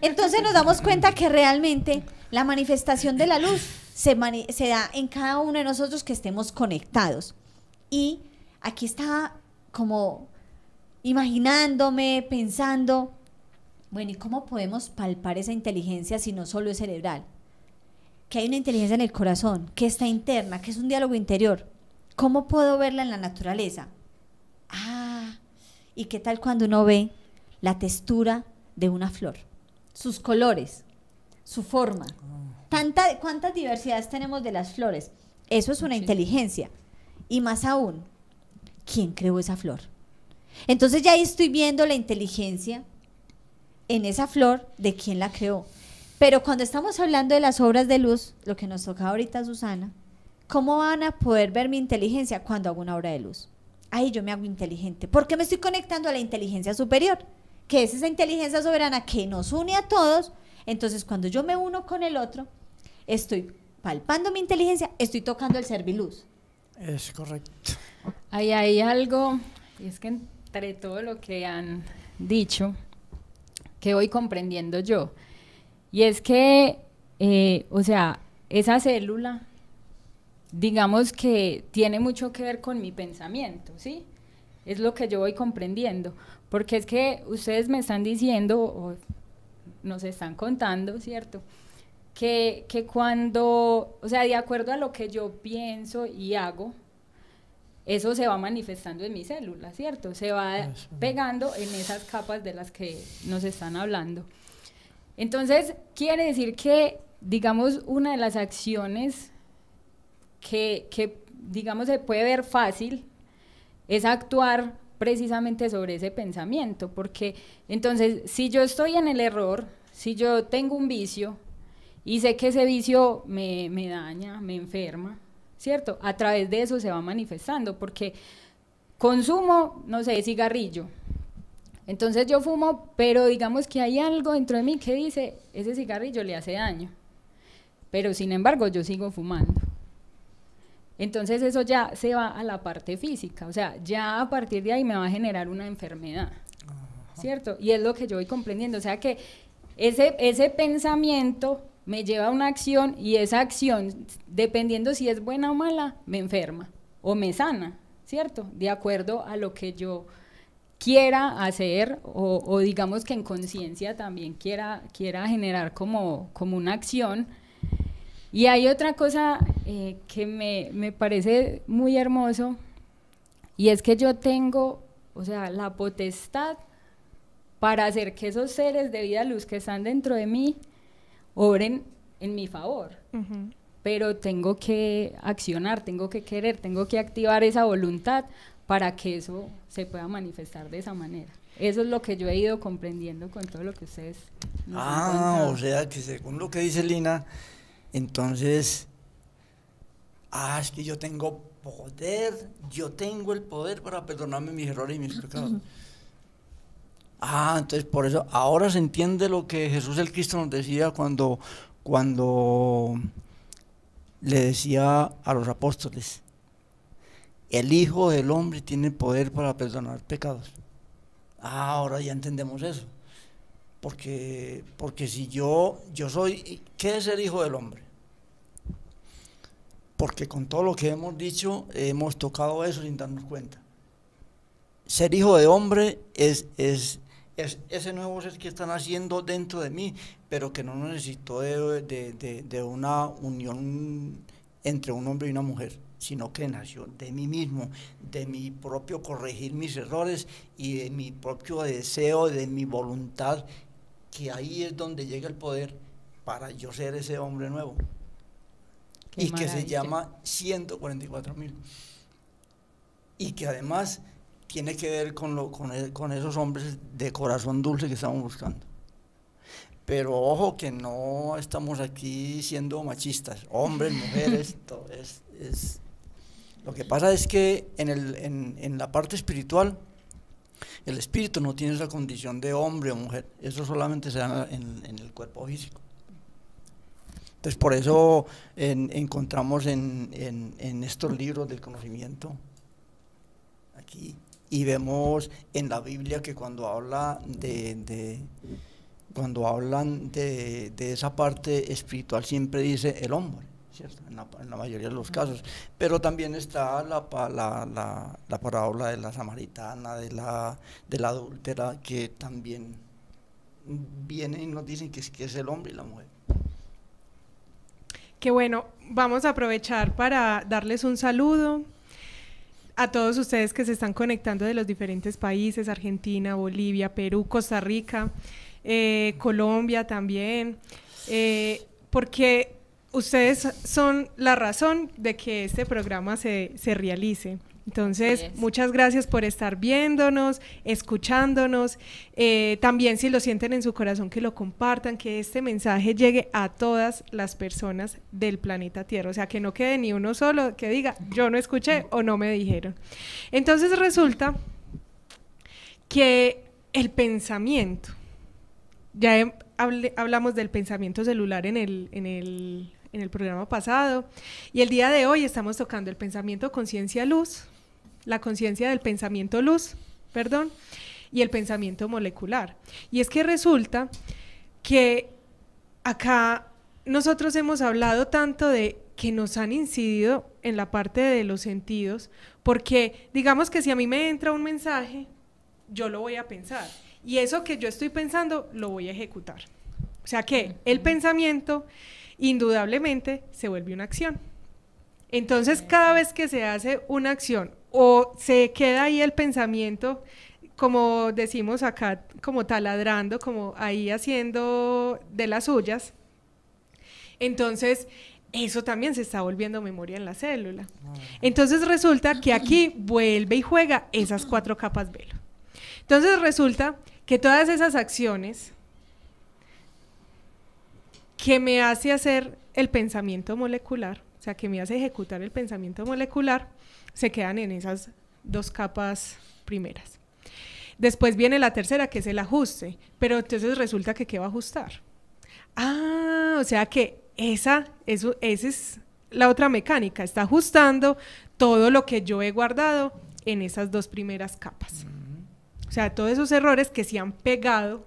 [SPEAKER 3] Entonces nos damos cuenta que realmente la manifestación de la luz se da en cada uno de nosotros que estemos conectados. Y aquí estaba como imaginándome, pensando, bueno, ¿y cómo podemos palpar esa inteligencia si no solo es cerebral? Que hay una inteligencia en el corazón, que está interna, que es un diálogo interior. ¿Cómo puedo verla en la naturaleza? Ah, ¿y qué tal cuando uno ve la textura de una flor? Sus colores, su forma. ¿Cuántas diversidades tenemos de las flores? Eso es una inteligencia. Y más aún, ¿quién creó esa flor? Entonces ya ahí estoy viendo la inteligencia en esa flor de quién la creó. Pero cuando estamos hablando de las obras de luz, lo que nos tocaba ahorita, Susana, ¿cómo van a poder ver mi inteligencia cuando hago una obra de luz? Ahí yo me hago inteligente, porque me estoy conectando a la inteligencia superior, que es esa inteligencia soberana que nos une a todos. Entonces cuando yo me uno con el otro, estoy palpando mi inteligencia, estoy tocando el serviluz.
[SPEAKER 4] Es correcto.
[SPEAKER 2] Ahí hay algo, y es que entre todo lo que han dicho, que voy comprendiendo yo, y es que, o sea, esa célula, digamos que tiene mucho que ver con mi pensamiento, ¿sí? Es lo que yo voy comprendiendo, porque es que ustedes me están diciendo, o nos están contando, ¿cierto?, que cuando, o sea, de acuerdo a lo que yo pienso y hago, eso se va manifestando en mi célula, ¿cierto? Se va pegando en esas capas de las que nos están hablando. Entonces, quiere decir que, digamos, una de las acciones que digamos, se puede ver fácil es actuar precisamente sobre ese pensamiento, porque entonces, si yo estoy en el error, si yo tengo un vicio y sé que ese vicio me daña, me enferma, ¿cierto? A través de eso se va manifestando, porque consumo, no sé, cigarrillo. Entonces yo fumo, pero digamos que hay algo dentro de mí que dice, ese cigarrillo le hace daño, pero sin embargo yo sigo fumando. Entonces eso ya se va a la parte física, o sea, ya a partir de ahí me va a generar una enfermedad, ¿cierto? Y es lo que yo voy comprendiendo, o sea que ese pensamiento me lleva a una acción, y esa acción, dependiendo si es buena o mala, me enferma o me sana, ¿cierto? De acuerdo a lo que yo quiera hacer, o digamos que en conciencia también quiera generar como una acción. Y hay otra cosa que me parece muy hermoso, y es que yo tengo, o sea, la potestad para hacer que esos seres de vida luz que están dentro de mí obren en mi favor. Pero tengo que accionar, tengo que querer, tengo que activar esa voluntad para que eso se pueda manifestar de esa manera. Eso es lo que yo he ido comprendiendo con todo lo que ustedes nos han contado.
[SPEAKER 4] O sea que según lo que dice Lina, entonces, es que yo tengo poder, yo tengo el poder para perdonarme mis errores y mis pecados. Entonces por eso ahora se entiende lo que Jesús el Cristo nos decía cuando le decía a los apóstoles: el Hijo del Hombre tiene poder para perdonar pecados. Ahora ya entendemos eso. porque si yo soy, ¿qué es ser hijo del hombre? Porque con todo lo que hemos dicho, hemos tocado eso sin darnos cuenta. Ser hijo de hombre es ese nuevo ser que están haciendo dentro de mí, pero que no necesitó de una unión entre un hombre y una mujer, sino que nació de mí mismo, de mi propio corregir mis errores y de mi propio deseo, de mi voluntad, que ahí es donde llega el poder para yo ser ese hombre nuevo.
[SPEAKER 2] Qué
[SPEAKER 4] y que se
[SPEAKER 2] maravilla.
[SPEAKER 4] llama 144.000. Y que además tiene que ver con esos hombres de corazón dulce que estamos buscando. Pero ojo que no estamos aquí siendo machistas, hombres, mujeres, todo es. Lo que pasa es que en la parte espiritual, el espíritu no tiene esa condición de hombre o mujer, eso solamente se da en el cuerpo físico. Entonces por eso encontramos en estos libros del conocimiento, aquí, y vemos en la Biblia que cuando hablan de esa parte espiritual siempre dice el hombre, ¿cierto? En la mayoría de los casos, pero también está la parábola de la samaritana, de la adúltera, que también vienen y nos dicen que es el hombre y la mujer.
[SPEAKER 1] Que bueno, vamos a aprovechar para darles un saludo a todos ustedes que se están conectando de los diferentes países, Argentina, Bolivia, Perú, Costa Rica, Colombia también, porque ustedes son la razón de que este programa se realice. Entonces, muchas gracias por estar viéndonos, escuchándonos. También si lo sienten en su corazón, que lo compartan, que este mensaje llegue a todas las personas del planeta Tierra. O sea, que no quede ni uno solo que diga, yo no escuché o no me dijeron. Entonces resulta que el pensamiento, ya hablamos del pensamiento celular en el programa pasado, y el día de hoy estamos tocando el pensamiento conciencia luz, la conciencia del pensamiento luz, perdón, y el pensamiento molecular. Y es que resulta que acá nosotros hemos hablado tanto de que nos han incidido en la parte de los sentidos, porque digamos que si a mí me entra un mensaje, yo lo voy a pensar, y eso que yo estoy pensando lo voy a ejecutar. O sea que el pensamiento indudablemente se vuelve una acción. Entonces, cada vez que se hace una acción o se queda ahí el pensamiento, como decimos acá, como taladrando, como ahí haciendo de las suyas, entonces eso también se está volviendo memoria en la célula. Entonces resulta que aquí vuelve y juega esas 4 capas velo. Entonces resulta que todas esas acciones que me hace hacer el pensamiento molecular, o sea, que me hace ejecutar el pensamiento molecular, se quedan en esas 2 capas primeras. Después viene la tercera, que es el ajuste, pero entonces resulta que ¿qué va a ajustar? Ah, o sea que esa es la otra mecánica, está ajustando todo lo que yo he guardado en esas 2 primeras capas. O sea, todos esos errores que se han pegado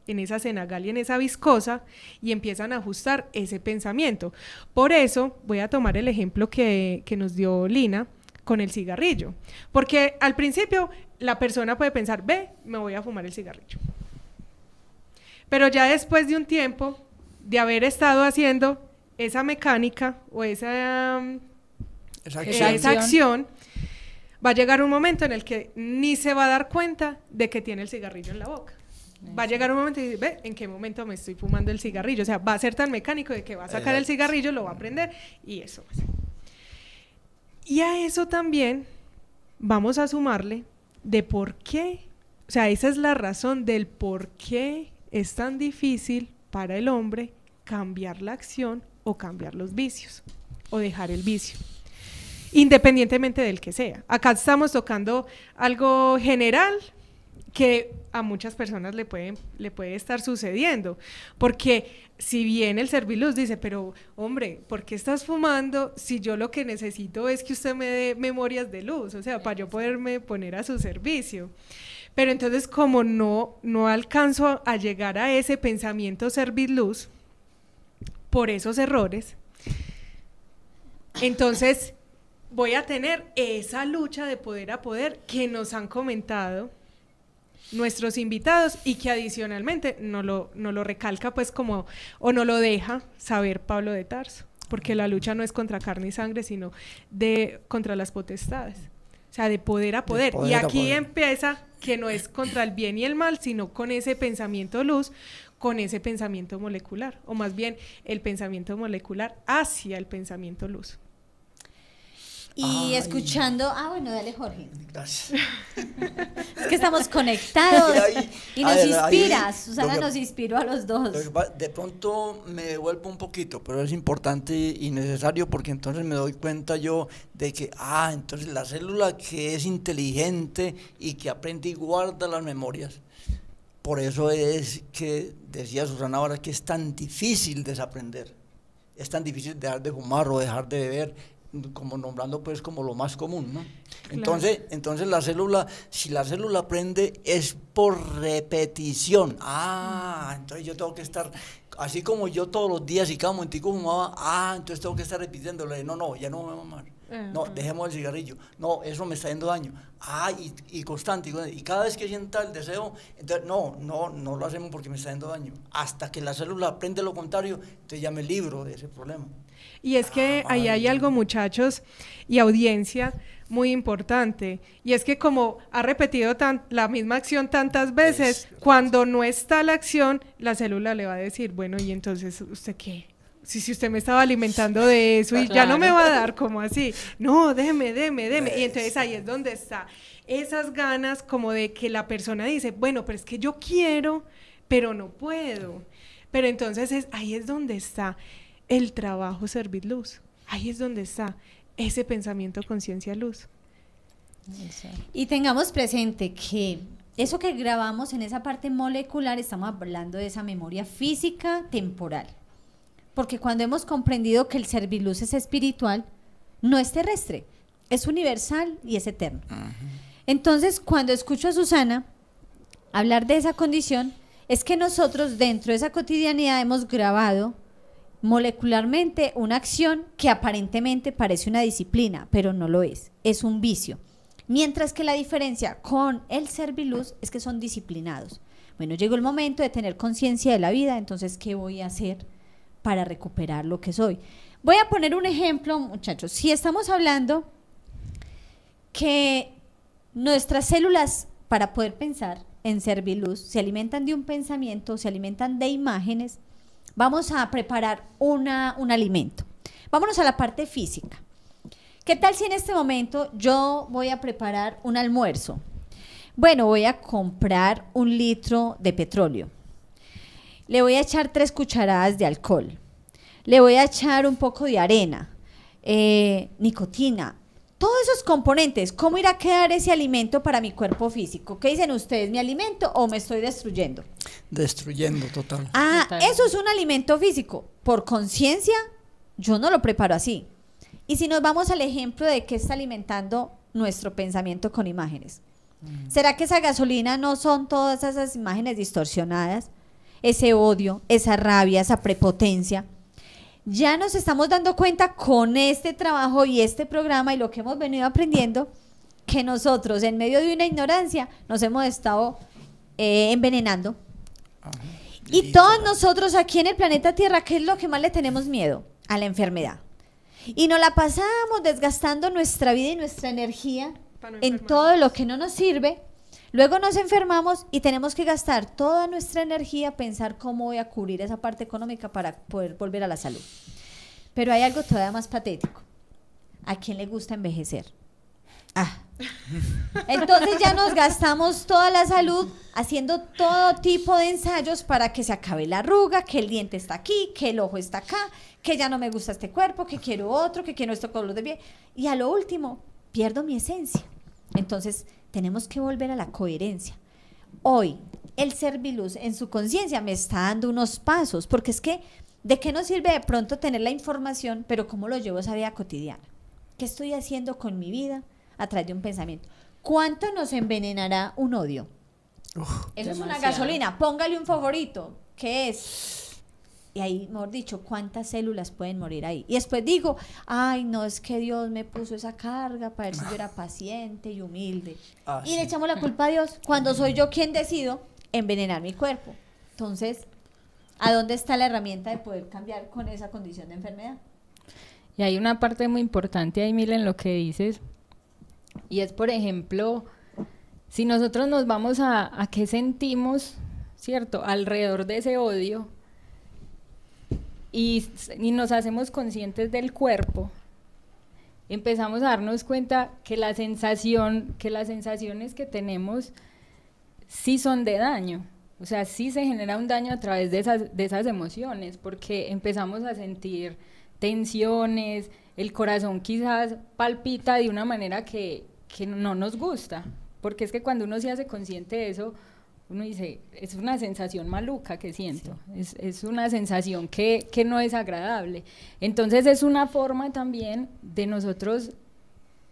[SPEAKER 1] en esa cenagal y en esa viscosa y empiezan a ajustar ese pensamiento. Por eso voy a tomar el ejemplo que nos dio Lina con el cigarrillo, porque al principio la persona puede pensar, ve, me voy a fumar el cigarrillo, pero ya después de un tiempo de haber estado haciendo esa mecánica o esa acción, va a llegar un momento en el que ni se va a dar cuenta de que tiene el cigarrillo en la boca. Va a llegar un momento y dice, ve, ¿en qué momento me estoy fumando el cigarrillo? O sea, va a ser tan mecánico de que va a sacar el cigarrillo, lo va a prender y eso va a ser. Y a eso también vamos a sumarle de por qué, o sea, esa es la razón del por qué es tan difícil para el hombre cambiar la acción o cambiar los vicios o dejar el vicio, independientemente del que sea. Acá estamos tocando algo general que a muchas personas le puede estar sucediendo, porque si bien el Serviluz dice, pero hombre, ¿por qué estás fumando si yo lo que necesito es que usted me dé memorias de luz? O sea, para yo poderme poner a su servicio. Pero entonces como no alcanzo a llegar a ese pensamiento servir-luz por esos errores, entonces voy a tener esa lucha de poder a poder que nos han comentado nuestros invitados y que adicionalmente no lo recalca pues como, o no lo deja saber Pablo de Tarso, porque la lucha no es contra carne y sangre, sino contra las potestades, o sea, de poder a poder. Y aquí empieza que no es contra el bien y el mal, sino con ese pensamiento luz, con ese pensamiento molecular, o más bien el pensamiento molecular hacia el pensamiento luz.
[SPEAKER 3] Y escuchando, bueno, dale Jorge.
[SPEAKER 4] Gracias.
[SPEAKER 3] Es que estamos conectados y nos inspiras.
[SPEAKER 4] Ahí,
[SPEAKER 3] Susana nos inspiró a los dos.
[SPEAKER 4] De pronto me devuelvo un poquito, pero es importante y necesario porque entonces me doy cuenta yo de que, entonces la célula que es inteligente y que aprende y guarda las memorias. Por eso es que decía Susana ahora que es tan difícil desaprender. Es tan difícil dejar de fumar o dejar de beber, como nombrando pues como lo más común, ¿no? Entonces,
[SPEAKER 1] Claro.
[SPEAKER 4] entonces la célula, si la célula aprende es por repetición. Entonces yo tengo que estar, así como yo todos los días y cada momentico fumaba, entonces tengo que estar repitiéndole, no, ya no me voy a fumar. No, dejemos el cigarrillo. No, eso me está haciendo daño. Y constante. Y cada vez que sienta el deseo, entonces no lo hacemos porque me está haciendo daño. Hasta que la célula aprende lo contrario, entonces ya me libro de ese problema.
[SPEAKER 1] Y es que ahí hay algo, muchachos, y audiencia muy importante, y es que como ha repetido la misma acción tantas veces, cuando no está la acción, la célula le va a decir, bueno, y entonces, ¿usted qué? Si usted me estaba alimentando de eso y ya no me va a dar, como así, no, deme, y entonces ahí es donde está esas ganas como de que la persona dice, bueno, pero es que yo quiero, pero no puedo, pero entonces ahí es donde está el trabajo servir luz, ahí es donde está ese pensamiento conciencia luz.
[SPEAKER 3] Y tengamos presente que eso que grabamos en esa parte molecular, estamos hablando de esa memoria física temporal, porque cuando hemos comprendido que el servir luz es espiritual, no es terrestre, es universal y es eterno. Entonces, cuando escucho a Susana hablar de esa condición, es que nosotros dentro de esa cotidianidad hemos grabado molecularmente una acción que aparentemente parece una disciplina, pero no lo es un vicio. Mientras que la diferencia con el serviluz es que son disciplinados. Bueno, llegó el momento de tener conciencia de la vida, entonces, ¿qué voy a hacer para recuperar lo que soy? Voy a poner un ejemplo, muchachos. Si estamos hablando que nuestras células, para poder pensar en serviluz, se alimentan de un pensamiento, se alimentan de imágenes, vamos a preparar un alimento. Vámonos a la parte física. ¿Qué tal si en este momento yo voy a preparar un almuerzo? Bueno, voy a comprar 1 litro de petróleo. Le voy a echar 3 cucharadas de alcohol. Le voy a echar un poco de arena, nicotina, todos esos componentes. ¿Cómo irá a quedar ese alimento para mi cuerpo físico? ¿Qué dicen ustedes? ¿Me alimento o me estoy destruyendo?
[SPEAKER 4] Destruyendo, total.
[SPEAKER 2] Total.
[SPEAKER 3] Eso es un alimento físico. Por conciencia, yo no lo preparo así. Y si nos vamos al ejemplo de qué está alimentando nuestro pensamiento con imágenes, ¿será que esa gasolina no son todas esas imágenes distorsionadas? Ese odio, esa rabia, esa prepotencia. Ya nos estamos dando cuenta con este trabajo y este programa y lo que hemos venido aprendiendo, que nosotros en medio de una ignorancia nos hemos estado envenenando. Y todos nosotros aquí en el planeta Tierra, ¿qué es lo que más le tenemos miedo? A la enfermedad. Y nos la pasamos desgastando nuestra vida y nuestra energía en todo lo que no nos sirve. Luego nos enfermamos y tenemos que gastar toda nuestra energía, pensar cómo voy a cubrir esa parte económica para poder volver a la salud. Pero hay algo todavía más patético. ¿A quién le gusta envejecer? Entonces ya nos gastamos toda la salud haciendo todo tipo de ensayos para que se acabe la arruga, que el diente está aquí, que el ojo está acá, que ya no me gusta este cuerpo, que quiero otro, que quiero esto color de piel. Y a lo último, pierdo mi esencia. Entonces tenemos que volver a la coherencia. Hoy, el serviluz en su conciencia me está dando unos pasos, porque es que, ¿de qué nos sirve de pronto tener la información, pero cómo lo llevo a esa vida cotidiana? ¿Qué estoy haciendo con mi vida a través de un pensamiento? ¿Cuánto nos envenenará un odio? Eso es una
[SPEAKER 2] Demasiado.
[SPEAKER 3] gasolina, póngale un favorito, ¿qué es? Y ahí, mejor dicho, ¿cuántas células pueden morir ahí? Y después digo, ay, no, es que Dios me puso esa carga para ver si yo era paciente y humilde.
[SPEAKER 4] Ah,
[SPEAKER 3] Y
[SPEAKER 4] sí.
[SPEAKER 3] le echamos la culpa a Dios cuando soy yo quien decido envenenar mi cuerpo. Entonces, ¿a dónde está la herramienta de poder cambiar con esa condición de enfermedad?
[SPEAKER 2] Y hay una parte muy importante ahí, Mila, en lo que dices, y es, por ejemplo, si nosotros nos vamos a qué sentimos, ¿cierto?, alrededor de ese odio, y nos hacemos conscientes del cuerpo, empezamos a darnos cuenta que las sensaciones que tenemos sí son de daño. O sea, sí se genera un daño a través de esas emociones, porque empezamos a sentir tensiones, el corazón quizás palpita de una manera que no nos gusta, porque es que cuando uno se hace consciente de eso, uno dice, es una sensación maluca que siento, es una sensación que no es agradable. Entonces es una forma también de nosotros,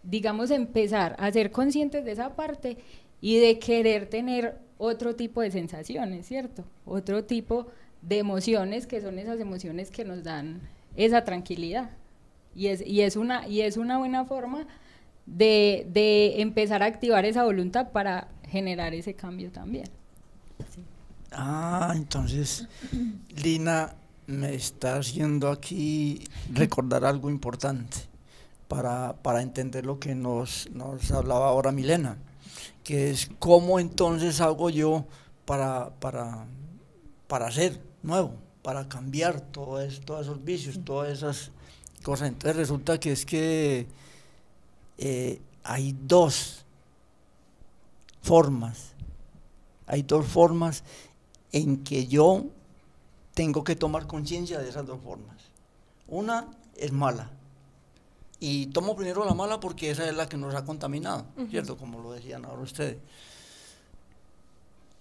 [SPEAKER 2] digamos, empezar a ser conscientes de esa parte y de querer tener otro tipo de sensaciones, ¿cierto? Otro tipo de emociones, que son esas emociones que nos dan esa tranquilidad. Y es una buena forma de empezar a activar esa voluntad para generar ese cambio también.
[SPEAKER 4] Ah, entonces Lina me está haciendo aquí recordar algo importante para entender lo que nos hablaba ahora Milena, que es cómo entonces hago yo para ser nuevo, para cambiar todos esos vicios, todas esas cosas. Entonces resulta que es que hay dos formas en que yo tengo que tomar conciencia de esas dos formas. Una es mala, y tomo primero la mala porque esa es la que nos ha contaminado, ¿cierto? Como lo decían ahora ustedes.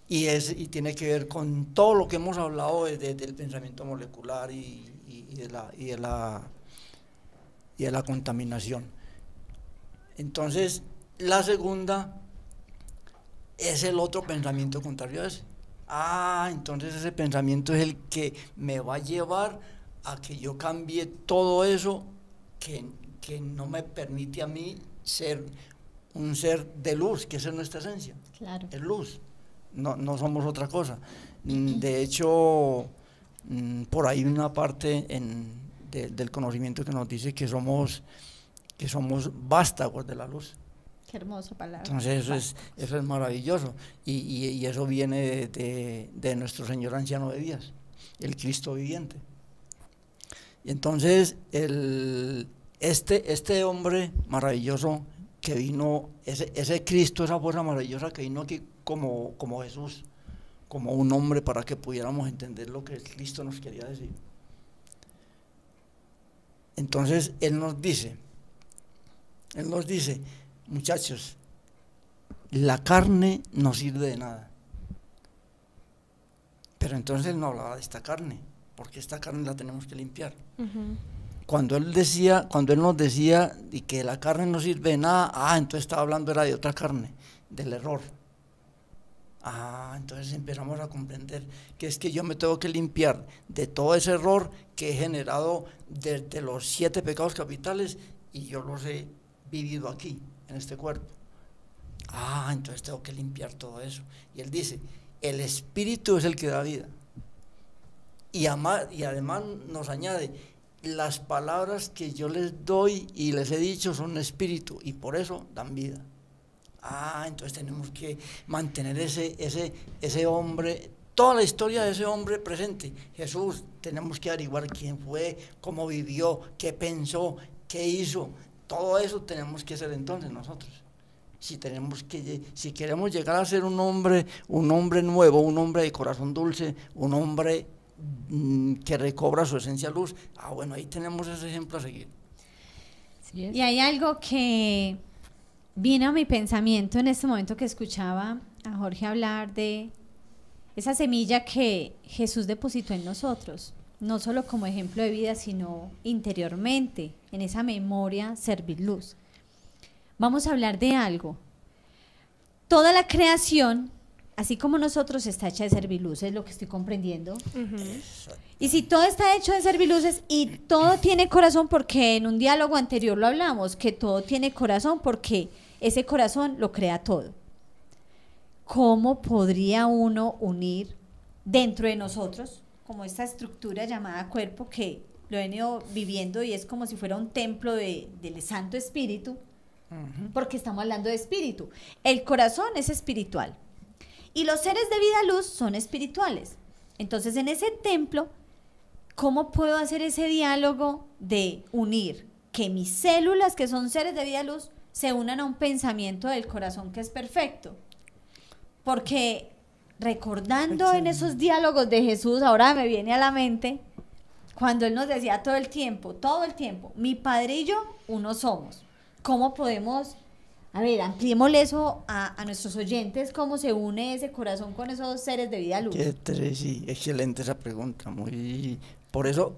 [SPEAKER 4] Y tiene que ver con todo lo que hemos hablado del pensamiento molecular y de la contaminación. Entonces, la segunda es el otro pensamiento contrario a ese. Ah, entonces ese pensamiento es el que me va a llevar a que yo cambie todo eso que no me permite a mí ser un ser de luz, que esa es nuestra esencia.
[SPEAKER 3] Claro.
[SPEAKER 4] Es luz, no somos otra cosa. De hecho, por ahí hay una parte del conocimiento que nos dice que somos vástagos de la luz.
[SPEAKER 3] Qué hermosa palabra.
[SPEAKER 4] Entonces eso es maravilloso, y eso viene de nuestro Señor anciano de días, el Cristo viviente. Y entonces este hombre maravilloso que vino, ese Cristo, esa fuerza maravillosa que vino aquí como Jesús, como un hombre, para que pudiéramos entender lo que el Cristo nos quería decir. Entonces Él nos dice, muchachos, la carne no sirve de nada. Pero entonces Él no hablaba de esta carne, porque esta carne la tenemos que limpiar. Cuando Él nos decía y que la carne no sirve de nada, entonces estaba hablando era de otra carne, del error. Entonces empezamos a comprender que es que yo me tengo que limpiar de todo ese error que he generado desde los 7 pecados capitales, y yo los he vivido aquí, en este cuerpo. Entonces tengo que limpiar todo eso. Y Él dice, el espíritu es el que da vida. Y además nos añade, las palabras que yo les doy y les he dicho son espíritu, y por eso dan vida. Entonces tenemos que mantener ese hombre, toda la historia de ese hombre presente. Jesús, tenemos que averiguar quién fue, cómo vivió, qué pensó, qué hizo. Todo eso tenemos que hacer entonces nosotros. Si queremos llegar a ser un hombre nuevo, un hombre de corazón dulce, un hombre que recobra su esencia luz, bueno, ahí tenemos ese ejemplo a seguir.
[SPEAKER 2] ¿Sí es?
[SPEAKER 3] Y hay algo que vino a mi pensamiento en este momento que escuchaba a Jorge hablar de esa semilla que Jesús depositó en nosotros, no solo como ejemplo de vida, sino interiormente, en esa memoria servir luz. Vamos a hablar de algo. Toda la creación así como nosotros, está hecha de serviluz, es lo que estoy comprendiendo.
[SPEAKER 1] Ujú.
[SPEAKER 3] Y si todo está hecho de serviluces y todo tiene corazón, porque en un diálogo anterior lo hablamos, que todo tiene corazón porque ese corazón lo crea todo. ¿Cómo podría uno unir dentro de nosotros, como esta estructura llamada cuerpo, que lo he venido viviendo y es como si fuera un templo del Santo Espíritu, porque estamos hablando de espíritu? El corazón es espiritual y los seres de vida luz son espirituales. Entonces, en ese templo, ¿cómo puedo hacer ese diálogo de unir que mis células, que son seres de vida luz, se unan a un pensamiento del corazón que es perfecto? Porque recordando en esos diálogos de Jesús, ahora me viene a la mente cuando Él nos decía todo el tiempo, mi Padre y yo, uno somos. ¿Cómo podemos, a ver, ampliémosle eso a nuestros oyentes, cómo se une ese corazón con esos seres de vida luz?
[SPEAKER 4] Sí, excelente esa pregunta, por eso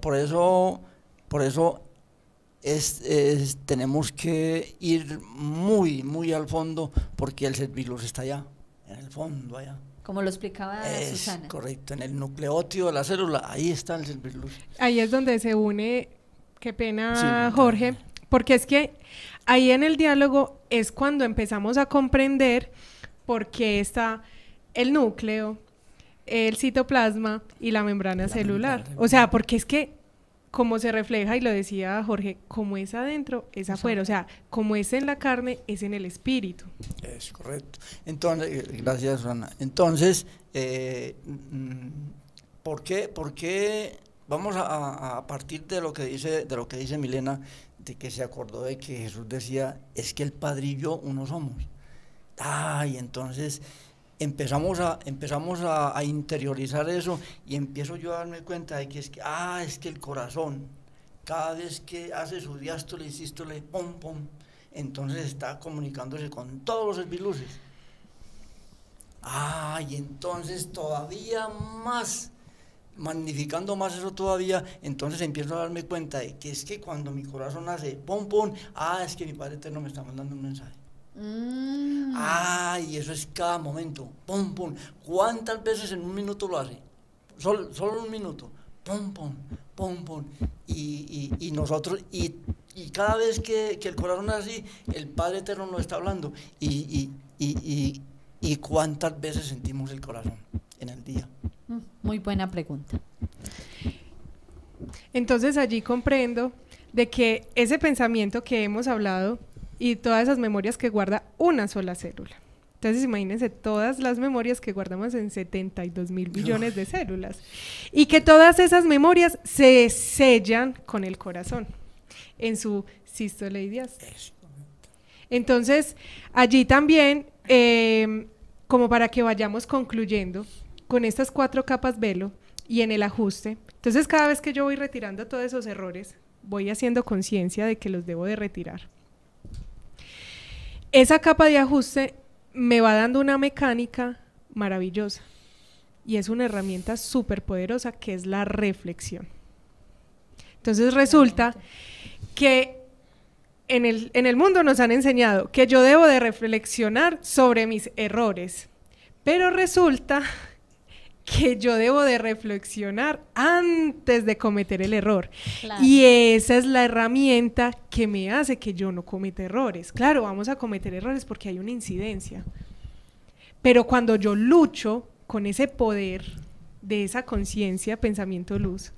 [SPEAKER 4] tenemos que ir muy, muy al fondo, porque el serviluz está allá, en el fondo, allá.
[SPEAKER 3] Como lo explicaba Susana.
[SPEAKER 4] Correcto, en el nucleótido de la célula, ahí está el serviluz.
[SPEAKER 1] Ahí es donde se une, qué pena,
[SPEAKER 4] Sí,
[SPEAKER 1] Jorge, porque es que ahí en el diálogo es cuando empezamos a comprender por qué está el núcleo, el citoplasma y la membrana celular. O sea, porque es que como se refleja, y lo decía Jorge, como es adentro, es afuera. O sea, como es en la carne, es en el espíritu.
[SPEAKER 4] Es correcto. Entonces, gracias, Susana. Entonces, ¿por qué vamos a partir de lo que dice Milena, de que se acordó de que Jesús decía, es que el Padre y yo uno somos? Y entonces empezamos a interiorizar eso, y empiezo yo a darme cuenta de que es que el corazón, cada vez que hace su diástole y sístole, pum, pum, entonces está comunicándose con todos los serviluces. Y entonces todavía más, magnificando más eso todavía, entonces empiezo a darme cuenta de que es que cuando mi corazón hace pum, pum, es que mi Padre Eterno me está mandando un mensaje. Y eso es cada momento, pum, pum. ¿Cuántas veces en un minuto lo hace? Solo un minuto, pum, pum, pum, pum. Y nosotros, y cada vez que el corazón es así, el Padre Eterno nos está hablando. Y ¿cuántas veces sentimos el corazón en el día?
[SPEAKER 3] Muy buena pregunta.
[SPEAKER 1] Entonces allí comprendo de que ese pensamiento que hemos hablado y todas esas memorias que guarda una sola célula. Entonces imagínense todas las memorias que guardamos en 72.000 billones de células, y que todas esas memorias se sellan con el corazón en su sístole y diástole. Entonces allí también, como para que vayamos concluyendo con estas 4 capas velo y en el ajuste, entonces cada vez que yo voy retirando todos esos errores, voy haciendo conciencia de que los debo de retirar. Esa capa de ajuste me va dando una mecánica maravillosa, y es una herramienta súper poderosa, que es la reflexión. Entonces resulta que en el mundo nos han enseñado que yo debo de reflexionar sobre mis errores, pero resulta que yo debo de reflexionar antes de cometer el error.
[SPEAKER 3] Claro.
[SPEAKER 1] Y esa es la herramienta que me hace que yo no cometa errores. Claro, vamos a cometer errores porque hay una incidencia, pero cuando yo lucho con ese poder de esa conciencia, pensamiento, luz,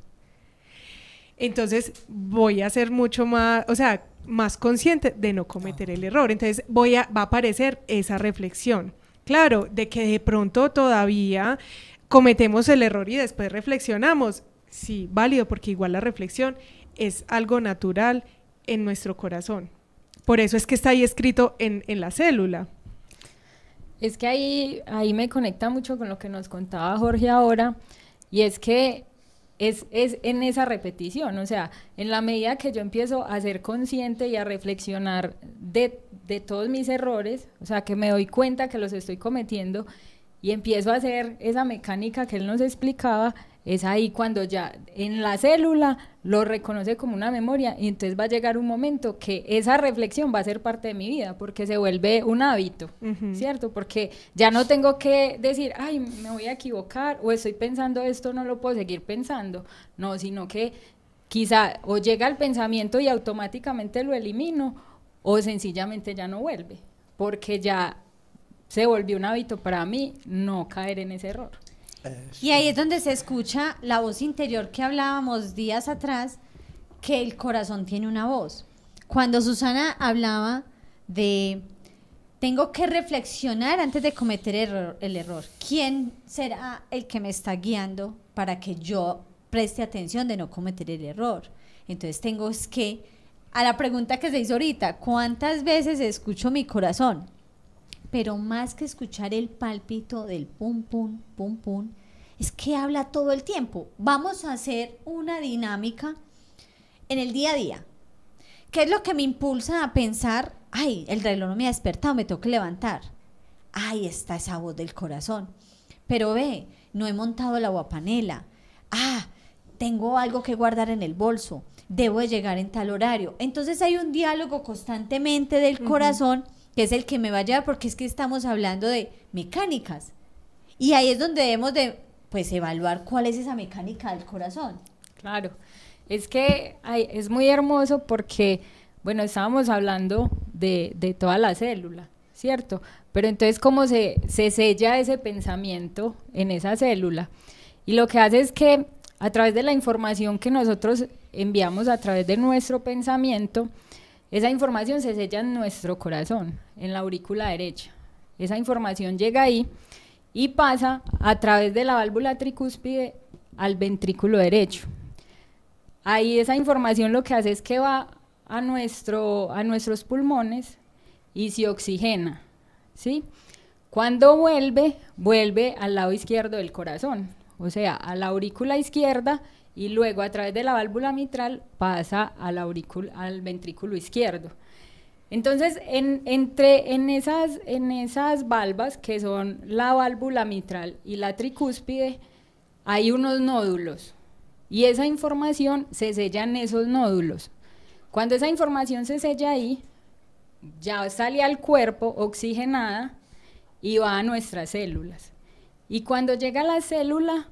[SPEAKER 1] entonces voy a ser mucho más, más consciente de no cometer el error. Entonces va a aparecer esa reflexión. Claro, de que de pronto todavía cometemos el error y después reflexionamos, sí, válido, porque igual la reflexión es algo natural en nuestro corazón. Por eso es que está ahí escrito en la célula.
[SPEAKER 2] Es que ahí me conecta mucho con lo que nos contaba Jorge ahora, y es que es en esa repetición, o sea, en la medida que yo empiezo a ser consciente y a reflexionar de todos mis errores, o sea, que me doy cuenta que los estoy cometiendo, y empiezo a hacer esa mecánica que él nos explicaba, es ahí cuando ya en la célula lo reconoce como una memoria y entonces va a llegar un momento que esa reflexión va a ser parte de mi vida porque se vuelve un hábito, ¿cierto? Porque ya no tengo que decir, ay, me voy a equivocar o estoy pensando esto, no lo puedo seguir pensando, no, sino que quizá o llega el pensamiento y automáticamente lo elimino o sencillamente ya no vuelve, porque ya se volvió un hábito para mí no caer en ese error.
[SPEAKER 3] Y ahí es donde se escucha la voz interior que hablábamos días atrás, que el corazón tiene una voz. Cuando Susana hablaba de, tengo que reflexionar antes de cometer el error. ¿Quién será el que me está guiando para que yo preste atención de no cometer el error? Entonces tengo que, a la pregunta que se hizo ahorita, ¿cuántas veces escucho mi corazón? Pero más que escuchar el pálpito del pum, pum, pum, pum, es que habla todo el tiempo. Vamos a hacer una dinámica en el día a día. ¿Qué es lo que me impulsa a pensar, ay, el reloj no me ha despertado, me tengo que levantar? Ahí está esa voz del corazón. Pero ve, no he montado la guapanela. Ah, tengo algo que guardar en el bolso. Debo de llegar en tal horario. Entonces hay un diálogo constantemente del corazón que es el que me va a llevar, porque es que estamos hablando de mecánicas. Y ahí es donde debemos de, pues, evaluar cuál es esa mecánica del corazón.
[SPEAKER 2] Claro, es que es muy hermoso porque, bueno, estábamos hablando de toda la célula, ¿cierto? Pero entonces, ¿cómo se sella ese pensamiento en esa célula? Y lo que hace es que a través de la información que nosotros enviamos a través de nuestro pensamiento, esa información se sella en nuestro corazón, en la aurícula derecha. Esa información llega ahí y pasa a través de la válvula tricúspide al ventrículo derecho. Ahí esa información lo que hace es que va a nuestros pulmones y se oxigena, ¿sí? Cuando vuelve al lado izquierdo del corazón, o sea, a la aurícula izquierda, y luego a través de la válvula mitral pasa al ventrículo izquierdo. Entonces, en esas valvas, que son la válvula mitral y la tricúspide, hay unos nódulos, y esa información se sella en esos nódulos. Cuando esa información se sella ahí, ya sale al cuerpo oxigenada y va a nuestras células. Y cuando llega a la célula,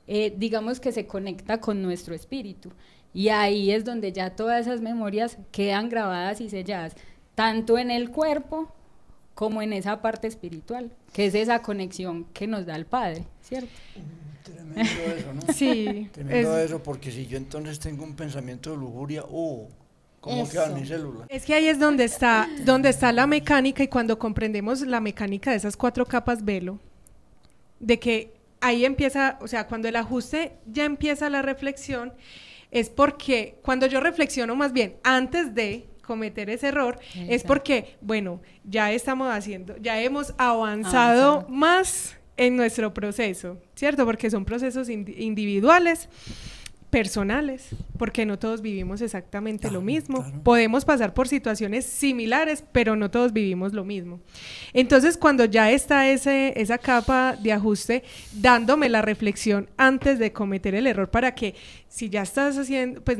[SPEAKER 2] digamos que se conecta con nuestro espíritu, y ahí es donde ya todas esas memorias quedan grabadas y selladas, tanto en el cuerpo como en esa parte espiritual, que es esa conexión que nos da el Padre, ¿cierto?
[SPEAKER 4] Tremendo eso, ¿no?
[SPEAKER 1] Sí.
[SPEAKER 4] Tremendo eso, porque si yo entonces tengo un pensamiento de lujuria, ¿cómo
[SPEAKER 3] Eso.
[SPEAKER 4] quedan mis células?
[SPEAKER 1] Es que ahí es donde está la mecánica, y cuando comprendemos la mecánica de esas 4 capas velo, de que ahí empieza, o sea, cuando el ajuste ya empieza la reflexión, es porque cuando yo reflexiono más bien antes de cometer ese error, es porque, bueno, ya hemos avanzado más en nuestro proceso, ¿cierto? Porque son procesos individuales, personales, porque no todos vivimos exactamente lo mismo.
[SPEAKER 4] Claro.
[SPEAKER 1] Podemos pasar por situaciones similares, pero no todos vivimos lo mismo. Entonces, cuando ya está esa capa de ajuste, dándome la reflexión antes de cometer el error, para que si ya estás haciendo, pues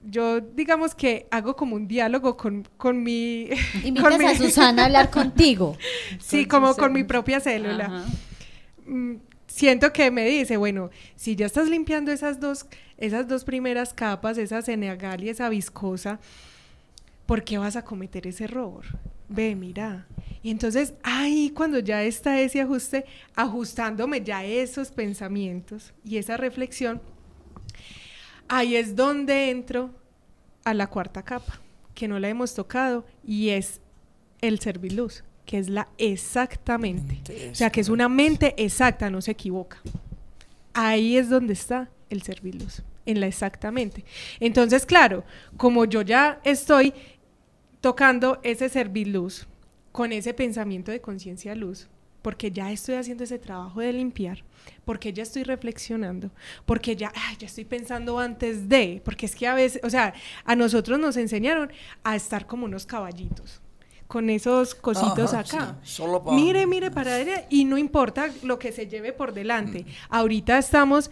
[SPEAKER 1] yo digamos que hago como un diálogo con mi...
[SPEAKER 3] Invitas a Susana a hablar contigo.
[SPEAKER 1] Sí, como con mi propia célula.
[SPEAKER 2] Ajá.
[SPEAKER 1] Siento que me dice, bueno, si ya estás limpiando esas dos primeras capas, esa senegal y esa viscosa, ¿por qué vas a cometer ese error? Ve, mira. Y entonces, ahí cuando ya está ese ajuste, ajustándome ya esos pensamientos y esa reflexión, ahí es donde entro a la 4ª capa, que no la hemos tocado, y es el serviluz, que es la exactamente. O sea, que es una mente exacta, no se equivoca. Ahí es donde está el serviluz, en la exactamente. Entonces, claro, como yo ya estoy tocando ese serviluz con ese pensamiento de conciencia luz, porque ya estoy haciendo ese trabajo de limpiar, porque ya estoy reflexionando, porque ya estoy pensando antes de, porque es que a veces, o sea, a nosotros nos enseñaron a estar como unos caballitos, con esos cositos
[SPEAKER 4] Ajá,
[SPEAKER 1] acá.
[SPEAKER 4] sí, solo
[SPEAKER 1] Mire para allá y no importa lo que se lleve por delante. Ahorita estamos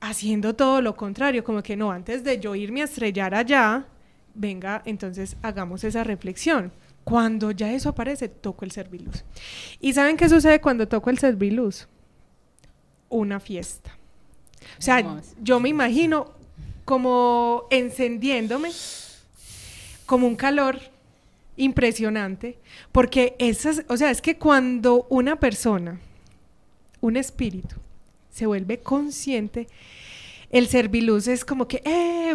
[SPEAKER 1] haciendo todo lo contrario, como que no, antes de yo irme a estrellar allá, venga, entonces hagamos esa reflexión. Cuando ya eso aparece, toco el serviluz. ¿Y saben qué sucede cuando toco el serviluz? Una fiesta. O sea,
[SPEAKER 2] Hermoso.
[SPEAKER 1] yo me imagino como encendiéndome, como un calor impresionante, porque esas, o sea, es que cuando una persona, un espíritu, se vuelve consciente, el serviluz es como que,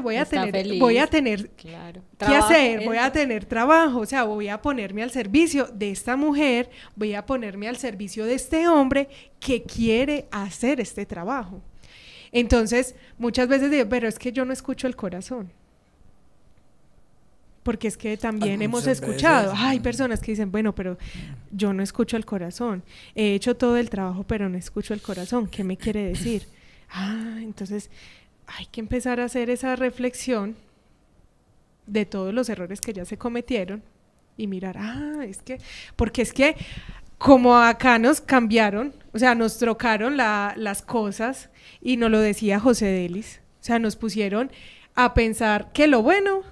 [SPEAKER 1] voy a
[SPEAKER 2] Está
[SPEAKER 1] tener
[SPEAKER 2] feliz. Claro.
[SPEAKER 1] ¿qué
[SPEAKER 2] Trabajo,
[SPEAKER 1] hacer? Voy a
[SPEAKER 2] eso.
[SPEAKER 1] tener trabajo, o sea, voy a ponerme al servicio de esta mujer, voy a ponerme al servicio de este hombre que quiere hacer este trabajo. Entonces, muchas veces digo, pero es que yo no escucho el corazón. Porque es que también hemos
[SPEAKER 4] Muchas
[SPEAKER 1] escuchado,
[SPEAKER 4] veces.
[SPEAKER 1] hay personas que dicen, bueno, pero yo no escucho el corazón. He hecho todo el trabajo, pero no escucho el corazón. ¿Qué me quiere decir? Entonces hay que empezar a hacer esa reflexión de todos los errores que ya se cometieron y mirar, es que, porque es que como acá nos cambiaron, o sea, nos trocaron las cosas y nos lo decía José Delis, o sea, nos pusieron a pensar que lo bueno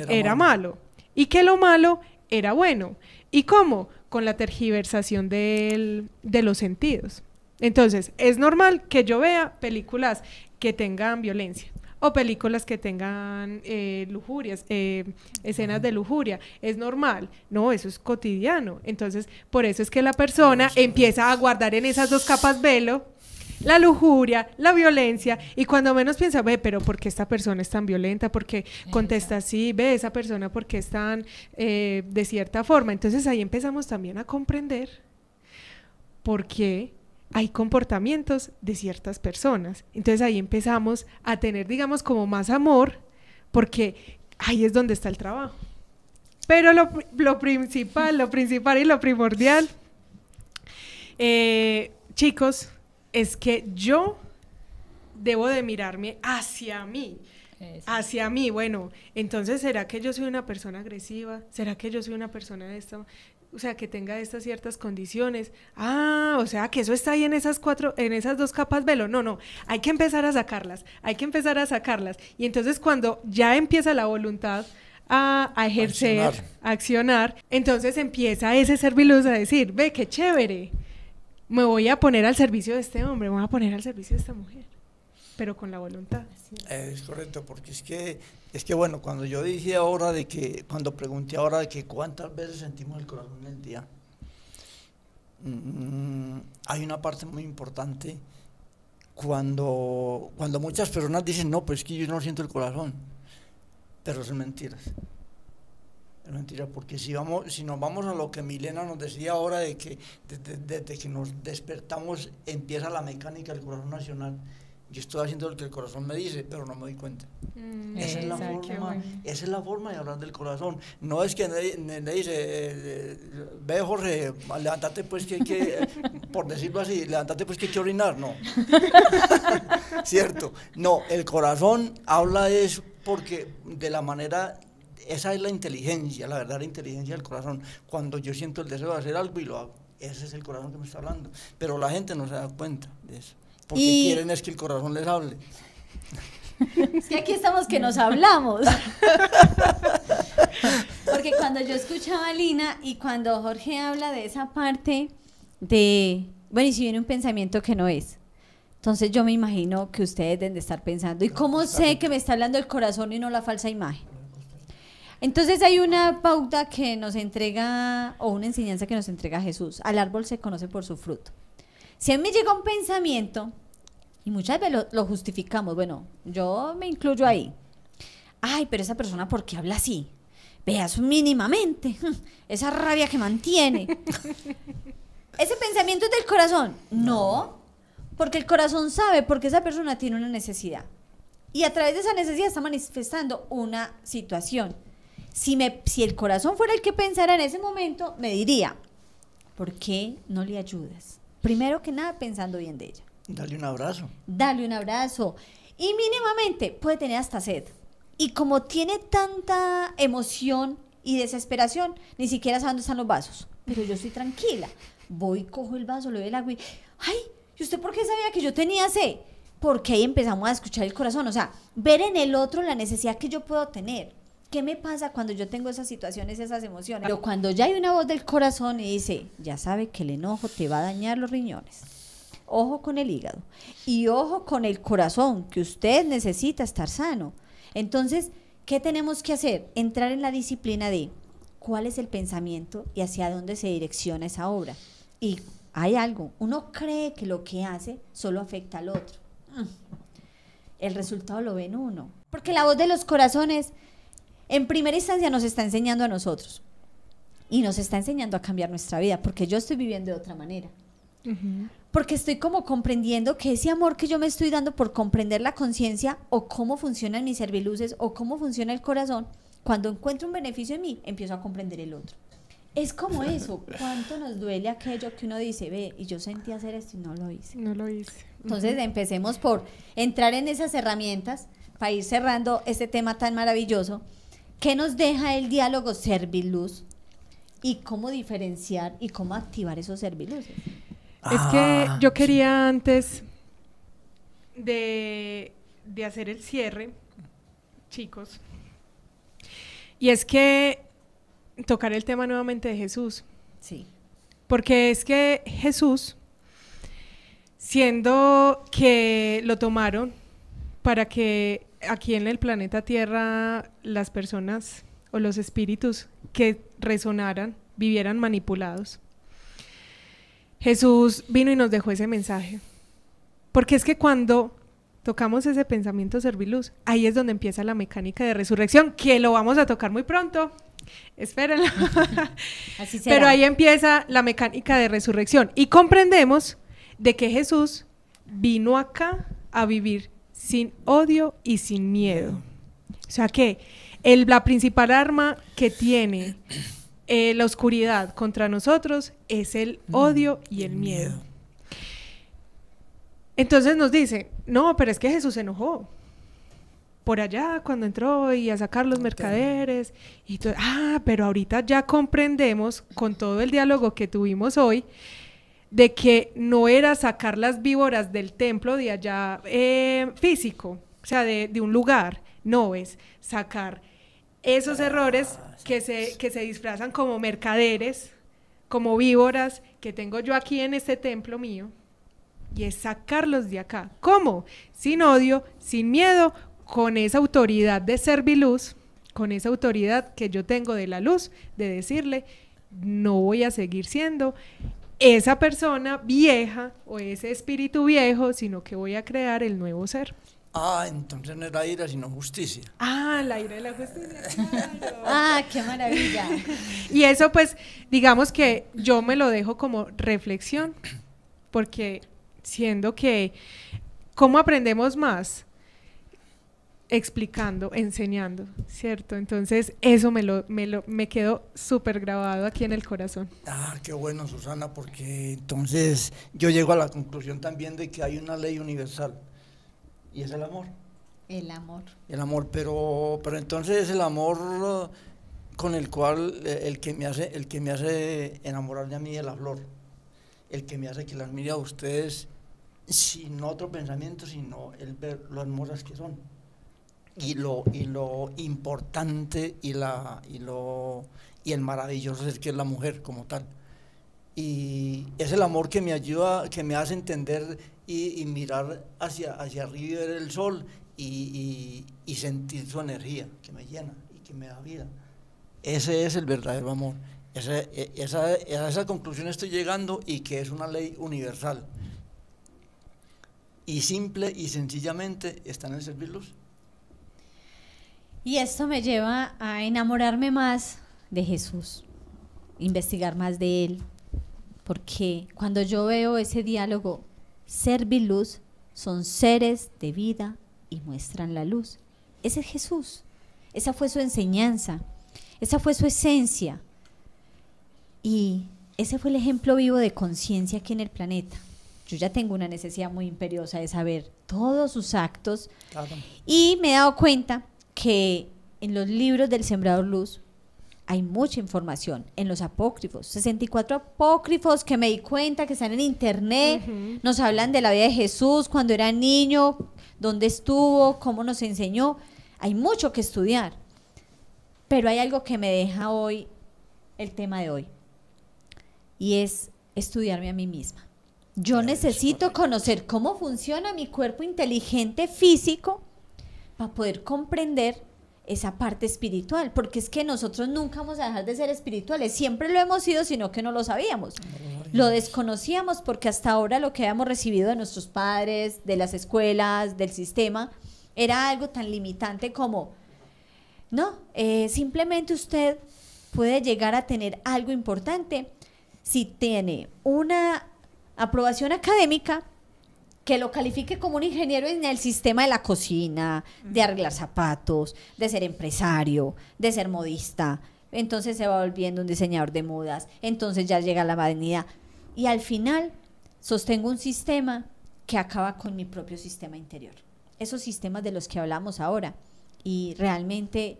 [SPEAKER 1] era malo y que lo malo era bueno. ¿Y cómo? Con la tergiversación de los sentidos. Entonces, es normal que yo vea películas que tengan violencia o películas que tengan lujurias, escenas de lujuria. Es normal. No, eso es cotidiano. Entonces, por eso es que la persona empieza a guardar en esas dos capas velo la lujuria, la violencia, y cuando menos piensa, ve, pero ¿por qué esta persona es tan violenta? ¿Por qué contesta así? Ve, esa persona, ¿por qué es tan de cierta forma? Entonces ahí empezamos también a comprender por qué hay comportamientos de ciertas personas. Entonces ahí empezamos a tener, digamos, como más amor, porque ahí es donde está el trabajo. Pero lo principal y lo primordial, chicos, es que yo debo de mirarme hacia mí. Hacia mí, bueno, entonces, ¿será que yo soy una persona agresiva? ¿Será que yo soy una persona de esta, o sea, que tenga estas ciertas condiciones? O sea, que eso está ahí en esas dos capas velo. No, hay que empezar a sacarlas, y entonces cuando ya empieza la voluntad a ejercer, a accionar, entonces empieza ese serviluz a decir, ve, qué chévere, me voy a poner al servicio de este hombre, me voy a poner al servicio de esta mujer, pero con la voluntad.
[SPEAKER 4] Es correcto, porque es que bueno, cuando yo dije ahora cuando pregunté ahora de que cuántas veces sentimos el corazón en el día, hay una parte muy importante cuando muchas personas dicen, no, pues es que yo no siento el corazón, pero son mentiras. Es mentira, porque si nos vamos a lo que Milena nos decía ahora, de que desde que nos despertamos empieza la mecánica del corazón nacional. Yo estoy haciendo lo que el corazón me dice, pero no me doy cuenta. Esa es la forma de hablar del corazón. No es que le dice, ve Jorge, levántate pues por decirlo así, levántate pues que hay que orinar, no. ¿Cierto? No, el corazón habla de eso porque de la manera, esa es la inteligencia, la verdadera inteligencia del corazón. Cuando yo siento el deseo de hacer algo y lo hago, ese es el corazón que me está hablando. Pero la gente no se da cuenta de eso. Porque quieren es que el corazón les hable.
[SPEAKER 3] Es que aquí estamos que nos hablamos. Porque cuando yo escuchaba a Lina y cuando Jorge habla de esa parte de, bueno, y si viene un pensamiento que no es, entonces yo me imagino que ustedes deben de estar pensando, ¿y cómo sé que me está hablando el corazón y no la falsa imagen? Entonces hay una pauta que nos entrega, o una enseñanza que nos entrega Jesús: al árbol se conoce por su fruto. Si a mí me llega un pensamiento, y muchas veces lo justificamos, bueno, yo me incluyo ahí. Ay, pero esa persona, ¿por qué habla así? Veas mínimamente, esa rabia que mantiene. ¿Ese pensamiento es del corazón? No, porque el corazón sabe porque esa persona tiene una necesidad. Y a través de esa necesidad está manifestando una situación. Si el corazón fuera el que pensara en ese momento, me diría, ¿por qué no le ayudas? Primero que nada, pensando bien de ella.
[SPEAKER 4] Dale un abrazo.
[SPEAKER 3] Dale un abrazo. Y mínimamente puede tener hasta sed. Y como tiene tanta emoción y desesperación, ni siquiera sé dónde están los vasos, pero yo estoy tranquila, voy, cojo el vaso, le doy el agua y, ay, ¿y usted por qué sabía que yo tenía sed? Porque ahí empezamos a escuchar el corazón, o sea, ver en el otro la necesidad que yo puedo tener. ¿Qué me pasa cuando yo tengo esas situaciones, esas emociones? Pero cuando ya hay una voz del corazón y dice, ya sabe que el enojo te va a dañar los riñones, ojo con el hígado y ojo con el corazón, que usted necesita estar sano. Entonces, ¿qué tenemos que hacer? Entrar en la disciplina de cuál es el pensamiento y hacia dónde se direcciona esa obra. Y hay algo, uno cree que lo que hace solo afecta al otro. El resultado lo ve en uno. Porque la voz de los corazones, en primera instancia, nos está enseñando a nosotros. Y nos está enseñando a cambiar nuestra vida, porque yo estoy viviendo de otra manera. Porque estoy como comprendiendo que ese amor que yo me estoy dando por comprender la conciencia o cómo funcionan mis serviluces o cómo funciona el corazón, cuando encuentro un beneficio en mí, empiezo a comprender el otro. Es como eso, cuánto nos duele aquello que uno dice, ve, y yo sentí hacer esto y no lo hice.
[SPEAKER 1] No lo hice.
[SPEAKER 3] Entonces empecemos por entrar en esas herramientas para ir cerrando este tema tan maravilloso. ¿Qué nos deja el diálogo serviluz? Y cómo diferenciar y cómo activar esos serviluces.
[SPEAKER 1] Es que yo quería antes de hacer el cierre, chicos, y es que tocar el tema nuevamente de Jesús.
[SPEAKER 3] Sí.
[SPEAKER 1] Porque es que Jesús, siendo que lo tomaron para que aquí en el planeta Tierra las personas o los espíritus que resonaran, vivieran manipulados, Jesús vino y nos dejó ese mensaje. Porque es que cuando tocamos ese pensamiento serviluz, ahí es donde empieza la mecánica de resurrección, que lo vamos a tocar muy pronto. Espérenlo.
[SPEAKER 3] Así será.
[SPEAKER 1] Pero ahí empieza la mecánica de resurrección. Y comprendemos de que Jesús vino acá a vivir sin odio y sin miedo. O sea que la principal arma que tiene la oscuridad contra nosotros es el odio y el miedo. Entonces nos dice, no, pero es que Jesús se enojó por allá cuando entró y a sacar los mercaderes y todo. Pero ahorita ya comprendemos con todo el diálogo que tuvimos hoy de que no era sacar las víboras del templo de allá físico, o sea, de un lugar, no, es sacar esos errores que se disfrazan como mercaderes, como víboras que tengo yo aquí en este templo mío, y es sacarlos de acá. ¿Cómo? Sin odio, sin miedo, con esa autoridad de serviluz, con esa autoridad que yo tengo de la luz, de decirle, no voy a seguir siendo esa persona vieja o ese espíritu viejo, sino que voy a crear el nuevo ser.
[SPEAKER 4] Entonces no era ira, sino justicia.
[SPEAKER 1] La ira de la justicia, claro.
[SPEAKER 3] ¡Qué maravilla!
[SPEAKER 1] Y eso pues, digamos que yo me lo dejo como reflexión, porque siendo que, ¿cómo aprendemos más? Explicando, enseñando, ¿cierto? Entonces eso me quedó súper grabado aquí en el corazón.
[SPEAKER 4] Qué bueno, Susana, porque entonces yo llego a la conclusión también de que hay una ley universal, y es el amor.
[SPEAKER 3] El amor.
[SPEAKER 4] El amor, pero entonces es el amor con el cual, el que me hace enamorar de mí de la flor, el que me hace que las mire a ustedes sin otro pensamiento, sino el ver lo hermosas que son. Y lo importante y el maravilloso ser que es la mujer como tal. Y es el amor que me ayuda, que me hace entender y mirar hacia arriba y ver el sol y sentir su energía que me llena y que me da vida. Ese es el verdadero amor. A esa conclusión estoy llegando, y que es una ley universal. Y simple y sencillamente está en el servirlos.
[SPEAKER 3] Y esto me lleva a enamorarme más de Jesús, investigar más de Él, porque cuando yo veo ese diálogo, serviluz, son seres de vida y muestran la luz. Ese es Jesús, esa fue su enseñanza, esa fue su esencia, y ese fue el ejemplo vivo de conciencia aquí en el planeta. Yo ya tengo una necesidad muy imperiosa de saber todos sus actos, claro. Y me he dado cuenta que en los libros del Sembrador Luz hay mucha información en los apócrifos, 64 apócrifos que me di cuenta que están en internet, nos hablan de la vida de Jesús cuando era niño, dónde estuvo, cómo nos enseñó, hay mucho que estudiar, pero hay algo que me deja hoy, el tema de hoy, y es estudiarme a mí misma. Yo necesito conocer cómo funciona mi cuerpo inteligente físico para poder comprender esa parte espiritual, porque es que nosotros nunca vamos a dejar de ser espirituales, siempre lo hemos sido, sino que no lo sabíamos. Lo desconocíamos porque hasta ahora lo que habíamos recibido de nuestros padres, de las escuelas, del sistema, era algo tan limitante como, no, simplemente usted puede llegar a tener algo importante si tiene una aprobación académica que lo califique como un ingeniero en el sistema de la cocina, de arreglar zapatos, de ser empresario, de ser modista. Entonces se va volviendo un diseñador de modas, entonces ya llega la vanidad. Y al final sostengo un sistema que acaba con mi propio sistema interior. Esos sistemas de los que hablamos ahora. Y realmente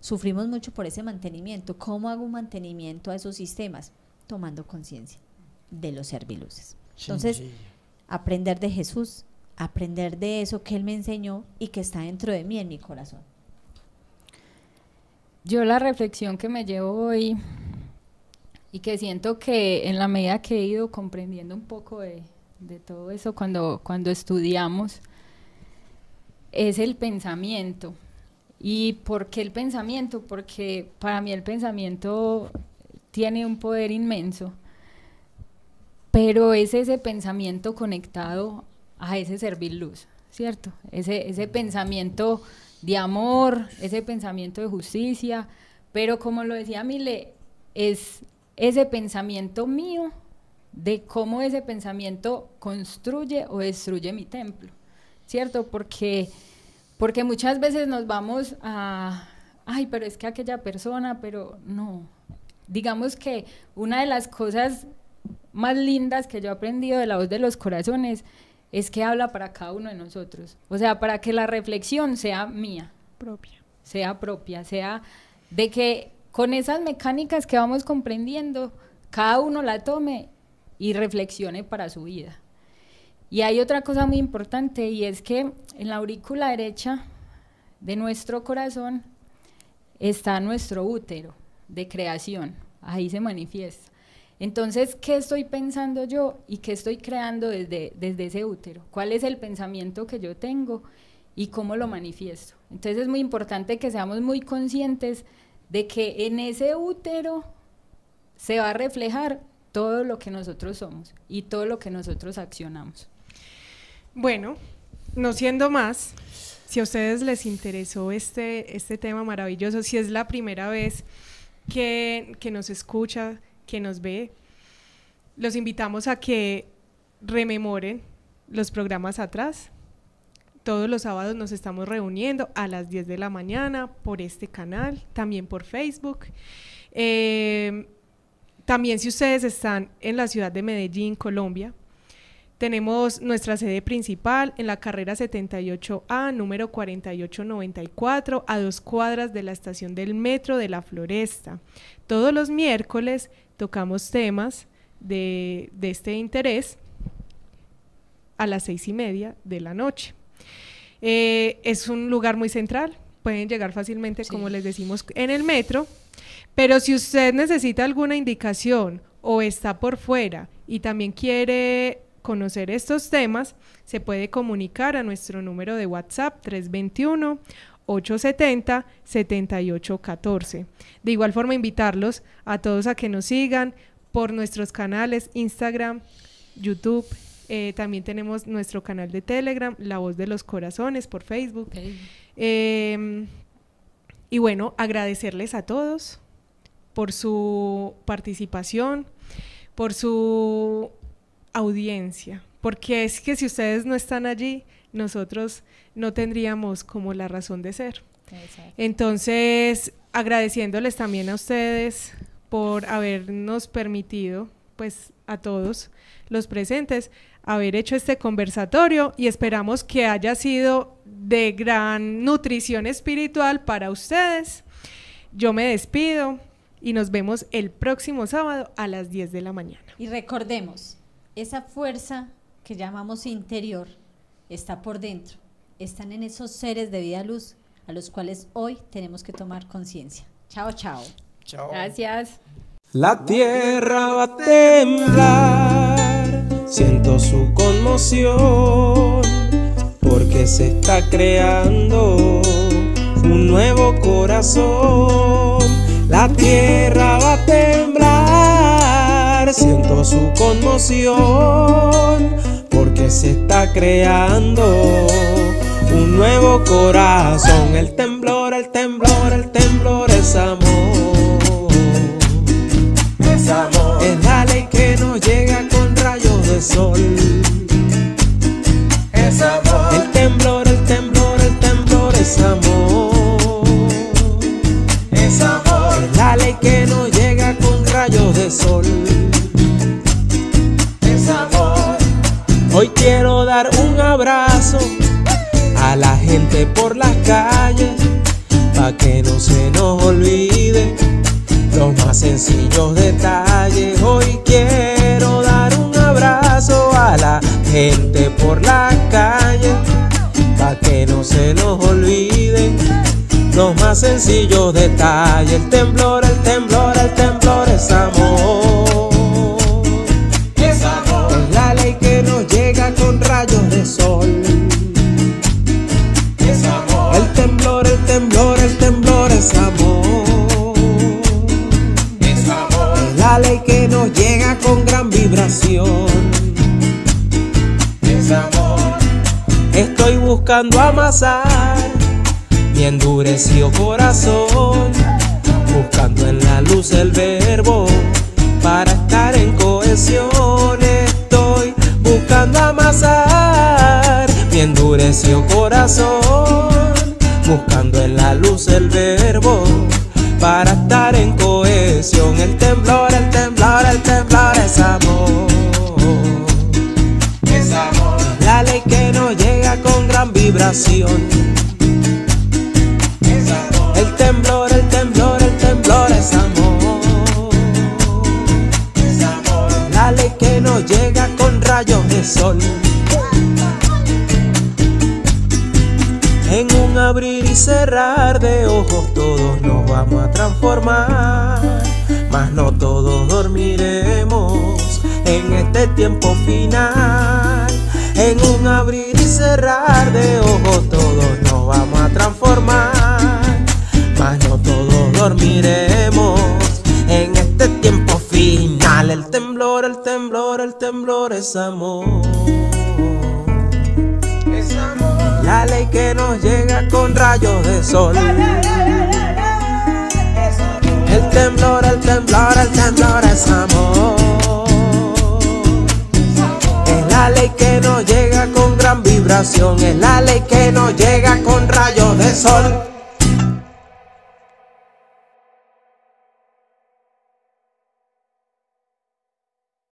[SPEAKER 3] sufrimos mucho por ese mantenimiento. ¿Cómo hago un mantenimiento a esos sistemas? Tomando conciencia de los serviluces. Entonces, aprender de Jesús, aprender de eso que Él me enseñó y que está dentro de mí, en mi corazón.
[SPEAKER 2] Yo la reflexión que me llevo hoy y que siento que en la medida que he ido comprendiendo un poco de todo eso cuando estudiamos, es el pensamiento. ¿Y por qué el pensamiento? Porque para mí el pensamiento tiene un poder inmenso, pero es ese pensamiento conectado a ese servir luz, ¿cierto? Ese pensamiento de amor, ese pensamiento de justicia, pero como lo decía Mile, es ese pensamiento mío de cómo ese pensamiento construye o destruye mi templo, ¿cierto? Porque muchas veces nos vamos a, ay, pero es que aquella persona, pero no. Digamos que una de las cosas más lindas que yo he aprendido de la voz de los corazones es que habla para cada uno de nosotros, o sea, para que la reflexión sea mía, propia, sea de que con esas mecánicas que vamos comprendiendo, cada uno la tome y reflexione para su vida. Y hay otra cosa muy importante, y es que en la aurícula derecha de nuestro corazón está nuestro útero de creación, ahí se manifiesta. Entonces, ¿qué estoy pensando yo y qué estoy creando desde ese útero? ¿Cuál es el pensamiento que yo tengo y cómo lo manifiesto? Entonces es muy importante que seamos muy conscientes de que en ese útero se va a reflejar todo lo que nosotros somos y todo lo que nosotros accionamos.
[SPEAKER 1] Bueno, no siendo más, si a ustedes les interesó este tema maravilloso, si es la primera vez que nos escucha, que nos ve, los invitamos a que rememoren los programas atrás. Todos los sábados nos estamos reuniendo a las 10 de la mañana por este canal, también por Facebook. También si ustedes están en la ciudad de Medellín, Colombia, tenemos nuestra sede principal en la carrera 78A, número 4894, a 2 cuadras de la estación del metro de La Floresta. Todos los miércoles tocamos temas de este interés a las 6:30 de la noche. Es un lugar muy central, pueden llegar fácilmente, sí, como les decimos, en el metro, pero si usted necesita alguna indicación o está por fuera y también quiere conocer estos temas, se puede comunicar a nuestro número de WhatsApp 321-870-7814. De igual forma, invitarlos a todos a que nos sigan por nuestros canales Instagram, YouTube, también tenemos nuestro canal de Telegram, La Voz de los Corazones, por Facebook. Okay. Y bueno, agradecerles a todos por su participación, por su audiencia, porque es que si ustedes no están allí, nosotros no tendríamos como la razón de ser. Exacto. Entonces, agradeciéndoles también a ustedes por habernos permitido, pues a todos los presentes, haber hecho este conversatorio, y esperamos que haya sido de gran nutrición espiritual para ustedes. Yo me despido, y nos vemos el próximo sábado a las 10 de la mañana.
[SPEAKER 3] Y recordemos, esa fuerza que llamamos interior está por dentro, están en esos seres de vida luz a los cuales hoy tenemos que tomar conciencia. Chao, chao.
[SPEAKER 4] Chao.
[SPEAKER 2] Gracias.
[SPEAKER 5] La tierra va a temblar, siento su conmoción, porque se está creando un nuevo corazón. La tierra va a temblar, siento su conmoción, porque se está creando un nuevo corazón. El temblor, el temblor, el temblor es amor. Es amor. Es la ley que nos llega con rayos de sol. Es amor. El temblor, el temblor, el temblor es amor. Es amor. Es la ley que nos llega con rayos de sol. Es amor. Hoy quiero dar un abrazo a la gente por las calles, pa' que no se nos olvide los más sencillos detalles. Hoy quiero dar un abrazo a la gente por las calles, pa' que no se nos olviden los más sencillos detalles. El temblor, el temblor, el temblor es amor. Es amor. Es la ley que nos llega con rayos de sol. Es amor. El temblor, el temblor, el temblor es amor. Es amor. Es la ley que nos llega con gran vibración. Es amor. Estoy buscando amasar mi endurecido corazón, buscando en la luz el verbo para estar en cohesión. Estoy buscando amasar mi endurecido corazón, buscando en la luz el verbo para estar en cohesión. El temblor, el temblor, el temblor es amor. Es amor. La ley que nos llega con gran vibración. Es amor. El temblor, el temblor, el temblor es amor. Es amor. La ley que nos llega con rayos de sol. En un abrir y cerrar de ojos todos nos vamos a transformar, mas no todos dormiremos en este tiempo final. En un abrir y cerrar de ojos todos nos vamos a transformar, mas no todos dormiremos en este tiempo final. El temblor, el temblor, el temblor es amor. Es amor. La ley que nos llega con rayos de sol. El temblor, el temblor, el temblor es amor. Es la ley que nos llega con gran vibración. Es la ley que nos llega con rayos de sol.